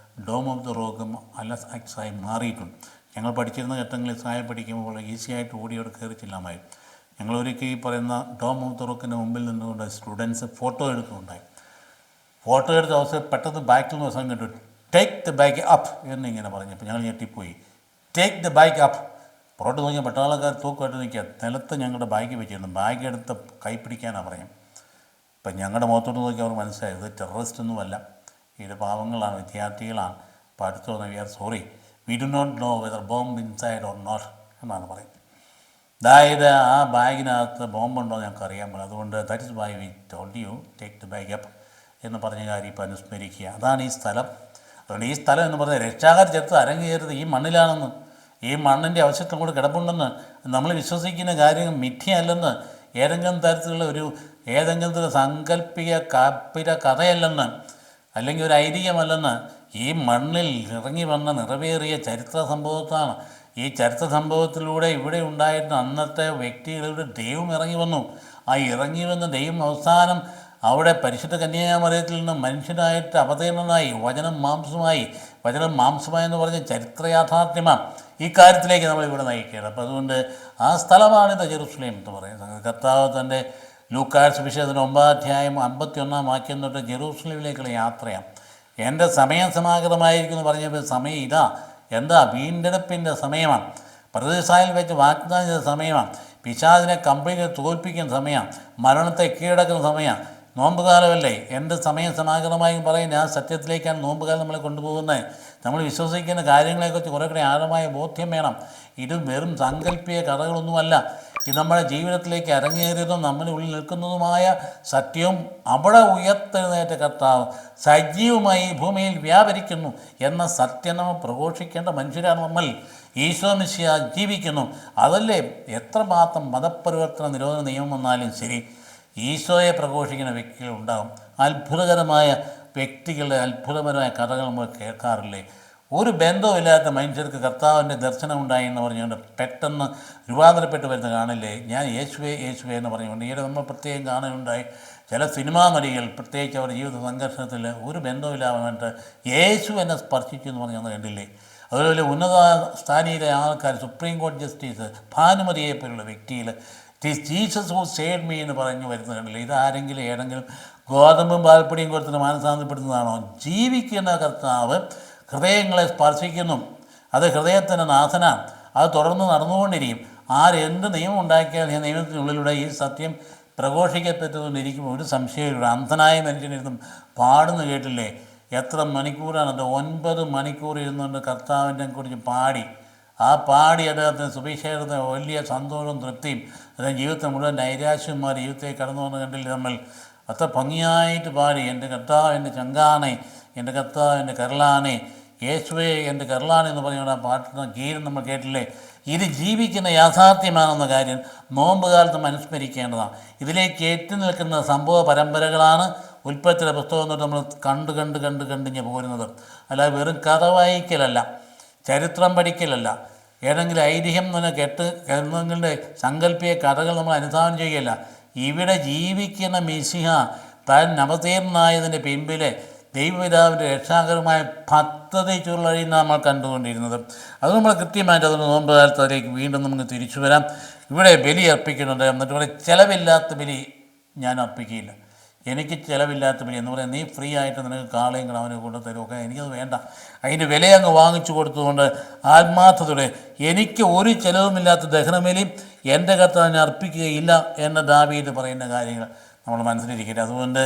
ഡോം ഓഫ് ദ റോക്കും അക്സായി മാറിയിട്ടുണ്ട്. ഞങ്ങൾ പഠിച്ചിരുന്ന ഘട്ടങ്ങളിൽ ഇസ്രായേൽ പഠിക്കുമ്പോൾ ഈസിയായിട്ട് ഓടിയോടെ കയറി ചെല്ലാമായിരുന്നു. ഞങ്ങളൊരിക്കൽ ഈ പറയുന്ന ഡോം ഓഫ് ദ റോക്കിൻ്റെ മുമ്പിൽ നിന്നുകൊണ്ട് സ്റ്റുഡൻസ് ഫോട്ടോ എടുക്കുന്നുണ്ടായി. ഫോട്ടോ എടുത്ത അവസരം പെട്ടെന്ന് ബാക്കിൽ നിന്ന് അവസരം കണ്ടു ടേക്ക് ദ ബാഗ് അപ്പ് എന്നിങ്ങനെ പറഞ്ഞു. അപ്പോൾ ഞങ്ങൾ ഞെട്ടിപ്പോയി. Take the bag up. പുറത്ത് നോക്കിയാൽ പട്ടാളക്കാർ തൂക്കുമായിട്ട് നിൽക്കുക. നിലത്ത് ഞങ്ങളുടെ ബാഗ് വെച്ചിരുന്നു. ബാഗ് എടുത്ത് കൈ പിടിക്കാനാണ് പറയും. ഇപ്പം ഞങ്ങളുടെ മുഖത്തോട്ട് നോക്കി അവർ മനസ്സിലായത് ടെററിസ്റ്റ് ഒന്നുമല്ല, ഇത് പാവങ്ങളാണ്, വിദ്യാർത്ഥികളാണ്. അപ്പോൾ അടുത്ത് വന്ന് we are sorry, we do not know whether bomb inside or not എന്നാണ് പറയുന്നത്. അതായത് ആ ബാഗിനകത്ത് ബോംബുണ്ടോ ഞങ്ങൾക്ക് അറിയാൻ പറ്റില്ല. അതുകൊണ്ട് that is why we told you take the bag up എന്ന് പറഞ്ഞ കാര്യം ഇപ്പോൾ അനുസ്മരിക്കുക. അതാണ് ഈ സ്ഥലം. അതുകൊണ്ട് ഈ സ്ഥലം എന്ന് പറഞ്ഞാൽ രക്ഷാകര ചരിത്രം അരങ്ങേറിയത് ഈ മണ്ണിലാണെന്ന്, ഈ മണ്ണിൻ്റെ അവശിഷ്ടം കൂടെ കിടപ്പുണ്ടെന്ന്, നമ്മൾ വിശ്വസിക്കുന്ന കാര്യങ്ങൾ മിഥ്യയല്ലെന്ന്, ഏതെങ്കിലും തരത്തിലുള്ള ഏതെങ്കിലും സാങ്കല്പിക കാപ്പിര കഥയല്ലെന്ന്, അല്ലെങ്കിൽ ഒരു ഐതിഹ്യമല്ലെന്ന്, ഈ മണ്ണിൽ ഇറങ്ങി വന്ന നിറവേറിയ ചരിത്ര സംഭവത്താണ്. ഈ ചരിത്ര സംഭവത്തിലൂടെ ഇവിടെ ഉണ്ടായിരുന്ന അന്നത്തെ വ്യക്തികളുടെ ദൈവം ഇറങ്ങി വന്നു. ആ ഇറങ്ങി വന്ന ദൈവം അവസാനം അവിടെ പരിശുദ്ധ കന്യാമറിയത്തിൽ നിന്ന് മനുഷ്യനായിട്ട് അവതീർണനായി വചനം മാംസമായി എന്ന് പറഞ്ഞ ചരിത്ര യാഥാർത്ഥ്യമാണ്. ഈ കാര്യത്തിലേക്ക് നമ്മളിവിടെ നയിക്കുകയാണ്. അപ്പോൾ അതുകൊണ്ട് ആ സ്ഥലമാണിത് ജെറുസലേം എന്ന് പറയുന്നത്. കർത്താവ് തൻ്റെ ലൂക്കായുടെ സുവിശേഷത്തിൻ്റെ 9 അധ്യായം 51 വാക്യം തൊട്ട് ജെറുസലേമിലേക്കുള്ള യാത്രയാണ്. എൻ്റെ സമയം സമാഗതമായിരിക്കുമെന്ന് പറഞ്ഞപ്പോൾ സമയം ഇതാ, എന്താ വീണ്ടെടുപ്പിൻ്റെ സമയമാണ്. പർദീസായിൽ വെച്ച് വാഗ്ദാനം ചെയ്ത സമയമാണ്. പിശാചിനെ കംപ്ലീറ്റ് തോൽപ്പിക്കുന്ന സമയമാണ്. മരണത്തെ കീഴടക്കുന്ന സമയമാണ്. നോമ്പുകാലമല്ലേ, എൻ്റെ സമയം സമാഗതമായി പറയുന്നത് ആ സത്യത്തിലേക്കാണ് നോമ്പുകാലം നമ്മളെ കൊണ്ടുപോകുന്നത്. നമ്മൾ വിശ്വസിക്കുന്ന കാര്യങ്ങളെക്കുറിച്ച് കുറേ കൂടി ആഴമായ ബോധ്യം വേണം. ഇത് വെറും സാങ്കല്പിക കഥകളൊന്നുമല്ല. ഇത് നമ്മുടെ ജീവിതത്തിലേക്ക് അരങ്ങേറിയതും നമ്മുടെ ഉള്ളിൽ നിൽക്കുന്നതുമായ സത്യവും അവിടെ ഉയർത്തെഴുന്നേറ്റ കർത്താവ് സജീവമായി ഭൂമിയിൽ വ്യാപരിക്കുന്നു എന്ന സത്യം നമ്മൾ പ്രഘോഷിക്കേണ്ട മനുഷ്യരാണ് നമ്മൾ. ഈശോ മിശിഹാ ജീവിക്കുന്നു. അതല്ലേ എത്രമാത്രം മതപരിവർത്തന നിരോധന നിയമം വന്നാലും ശരി, ഈശോയെ പ്രഘോഷിക്കുന്ന വ്യക്തികൾ ഉണ്ടാകും. അത്ഭുതകരമായ വ്യക്തികളുടെ അത്ഭുതപരമായ കഥകൾ നമ്മൾ കേൾക്കാറില്ലേ? ഒരു ബന്ധവുമില്ലാത്ത മനുഷ്യർക്ക് കർത്താവിൻ്റെ ദർശനം ഉണ്ടായി എന്ന് പറഞ്ഞുകൊണ്ട് പെട്ടെന്ന് രൂപാന്തരപ്പെട്ട് വരുന്ന കാണില്ലേ? ഞാൻ യേശുവേ എന്ന് പറഞ്ഞുകൊണ്ട് ഈയിടെ നമ്മൾ പ്രത്യേകം കാണുകയുണ്ടായി. ചില സിനിമാ നടികൾ പ്രത്യേകിച്ച് അവരുടെ ജീവിത സംഘർഷത്തിൽ ഒരു ബന്ധമില്ലാതെ യേശു എന്നെ സ്പർശിച്ചു എന്ന് പറഞ്ഞ് കണ്ടില്ലേ? അതുപോലെ ഉന്നത സ്ഥാനീയ ആൾക്കാർ, സുപ്രീം കോടതി ജസ്റ്റിസ് ഭാനുമതിയെ പോലുള്ള വ്യക്തിയിൽ ജീസസ് ഹു സേവ്ഡ് മീ എന്ന് പറഞ്ഞു വരുന്നത് കണ്ടില്ലേ? ഇതാരെങ്കിലും ഏതെങ്കിലും ഗോതമ്പും പാൽപ്പൊടിയും കൊടുത്തിട്ട് മാനസാന്തരപ്പെടുന്നതാണോ? ജീവിക്കുന്ന കർത്താവ് ഹൃദയങ്ങളെ സ്പർശിക്കുന്നു. അത് ഹൃദയത്തിൻ്റെ നാഥനാണ്. അത് തുടർന്ന് നടന്നുകൊണ്ടിരിക്കും. ആരെന്ത് നിയമം ഉണ്ടാക്കിയാൽ ഈ നിയമത്തിനുള്ളിലൂടെ ഈ സത്യം പ്രഘോഷിക്കപ്പെട്ടുകൊണ്ടിരിക്കുമ്പോൾ ഒരു സംശയമില്ല. അന്ധനായ മനുഷ്യനിരുന്നും പാടുന്നു കേട്ടില്ലേ? എത്ര മണിക്കൂറാണ്? 9 മണിക്കൂർ ഇരുന്നുകൊണ്ട് കർത്താവിനെ കുറിച്ച് പാടി. ആ പാടി അദ്ദേഹത്തിന് സുവിശേഷത്തിന് വലിയ സന്തോഷവും തൃപ്തിയും, അദ്ദേഹം ജീവിതത്തെ മുഴുവൻ നൈരാശ്യന്മാർ ജീവിതത്തേക്ക് കടന്നു വന്ന് കണ്ടില്ലേ നമ്മൾ? അത്ര ഭംഗിയായിട്ട് പാടി, എൻ്റെ കർത്താവ് എൻ്റെ ചങ്കാനെ, എൻ്റെ കർത്താവ് എൻ്റെ കരളാനെ, യേശുവേ എൻ്റെ കരളാനെ എന്ന് പറഞ്ഞുകൊണ്ട് ആ പാട്ടുന്ന ഗീതം നമ്മൾ കേട്ടില്ലേ? ഇത് ജീവിക്കുന്ന യാഥാർത്ഥ്യമാണെന്ന കാര്യം നോമ്പ് കാലത്ത് അനുസ്മരിക്കേണ്ടതാണ്. ഇതിലേക്ക് എത്തി നിൽക്കുന്ന സംഭവ പരമ്പരകളാണ് ഉൽപ്പത്തിയുടെ പുസ്തകം തൊട്ട് നമ്മൾ കണ്ട് പോരുന്നത്. അല്ലാതെ വെറും കഥ വായിക്കലല്ല, ചരിത്രം പഠിക്കലല്ല, ഏതെങ്കിലും ഐതിഹ്യം തന്നെ എന്തെങ്കിലും സങ്കല്പിക കഥകൾ നമ്മൾ അനുധാവനം ചെയ്യുകയല്ല. ഇവിടെ ജീവിക്കുന്ന മിശിഹ താൻ അവതീർണനായതിൻ്റെ പിൻപിലെ ദൈവപിതാവിൻ്റെ രക്ഷാകരമായ പദ്ധതി ചുരുളഴിയുന്ന നമ്മൾ കണ്ടുകൊണ്ടിരുന്നത്. അത് നമ്മൾ കൃത്യമായിട്ട് അതിന് നോമ്പ് കാലത്ത് അതിലേക്ക് വീണ്ടും നമുക്ക് തിരിച്ചു വരാം. ഇവിടെ ബലി അർപ്പിക്കുന്നുണ്ട്. എന്നിട്ട് ഇവിടെ ചിലവില്ലാത്ത ബലി ഞാൻ അർപ്പിക്കുകയില്ല. എനിക്ക് ചിലവില്ലാത്ത ബലി എന്ന് പറയാൻ നീ ഫ്രീ ആയിട്ട് നിനക്ക് കാളയും കിടാവിനെ കൊണ്ടുതരുമൊക്കെ എനിക്കത് വേണ്ട. അതിൻ്റെ വില അങ്ങ് വാങ്ങിച്ചു കൊടുത്തുകൊണ്ട് ആത്മാർത്ഥതയോടെ എനിക്ക് ഒരു ചിലവുമില്ലാത്ത ദഹനബലിയും എൻ്റെ കർത്താവിനെ അർപ്പിക്കുകയില്ല എന്ന ദാവീദ് പറയുന്ന കാര്യങ്ങൾ നമ്മൾ മനസ്സിലിരിക്കട്ടെ. അതുകൊണ്ട്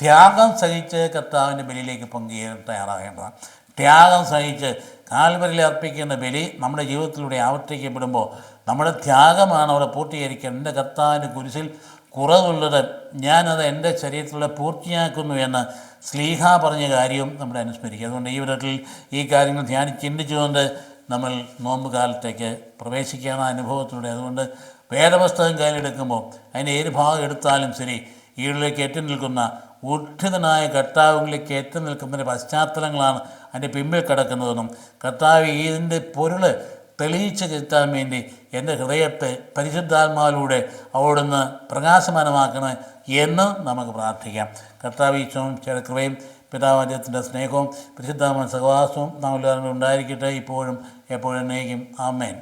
ത്യാഗം സഹിച്ച് കർത്താവിൻ്റെ ബലിയിലേക്ക് പങ്കുചേരാൻ തയ്യാറാകേണ്ടതാണ്. ത്യാഗം സഹിച്ച് കാൽവരിയിൽ അർപ്പിക്കുന്ന ബലി നമ്മുടെ ജീവിതത്തിലൂടെ ആവർത്തിക്കപ്പെടുമ്പോൾ നമ്മുടെ ത്യാഗമാണ് അവിടെ പൂർത്തീകരിക്കുന്നത്. എൻ്റെ കർത്താവിൻ്റെ കുരിശിൽ കുറവുള്ളത് ഞാനത് എൻ്റെ ശരീരത്തിലൂടെ പൂർത്തിയാക്കുന്നു എന്ന് ശ്ലീഹ പറഞ്ഞ കാര്യവും നമ്മുടെ അനുസ്മരിക്കുക. അതുകൊണ്ട് ഈ വിധത്തിൽ ഈ കാര്യങ്ങൾ ചിന്തിച്ചുകൊണ്ട് നമ്മൾ നോമ്പ് കാലത്തേക്ക് പ്രവേശിക്കുകയാണ് അനുഭവത്തിലൂടെ. അതുകൊണ്ട് വേദപുസ്തകം കയ്യിലെടുക്കുമ്പോൾ അതിൻ്റെ ഏത് ഭാഗം എടുത്താലും ശരി, ഈടിലേക്ക് എത്തി നിൽക്കുന്ന ഊർജിതനായ കർത്താവിലേക്ക് എത്തി നിൽക്കുന്നതിൻ്റെ പശ്ചാത്തലങ്ങളാണ് അതിൻ്റെ പിമ്പിൽ കിടക്കുന്നതെന്നും കർത്താവ് ഇതിൻ്റെ പൊരുൾ തെളിയിച്ച് കിട്ടാൻ വേണ്ടി എൻ്റെ ഹൃദയത്തെ പരിശുദ്ധാത്മാവിലൂടെ അവിടുന്ന് പ്രകാശമാനമാക്കണം എന്ന് നമുക്ക് പ്രാർത്ഥിക്കാം. കർത്താവ് ഈശോയും കൃപയും പിതാവ് അദ്ദേഹത്തിൻ്റെ സ്നേഹവും പരിശുദ്ധാത്മാവിൻ്റെ സഹവാസവും നാം എല്ലാവരും ഉണ്ടായിരിക്കട്ടെ, ഇപ്പോഴും എപ്പോഴും എന്നേക്കും. ആമേൻ.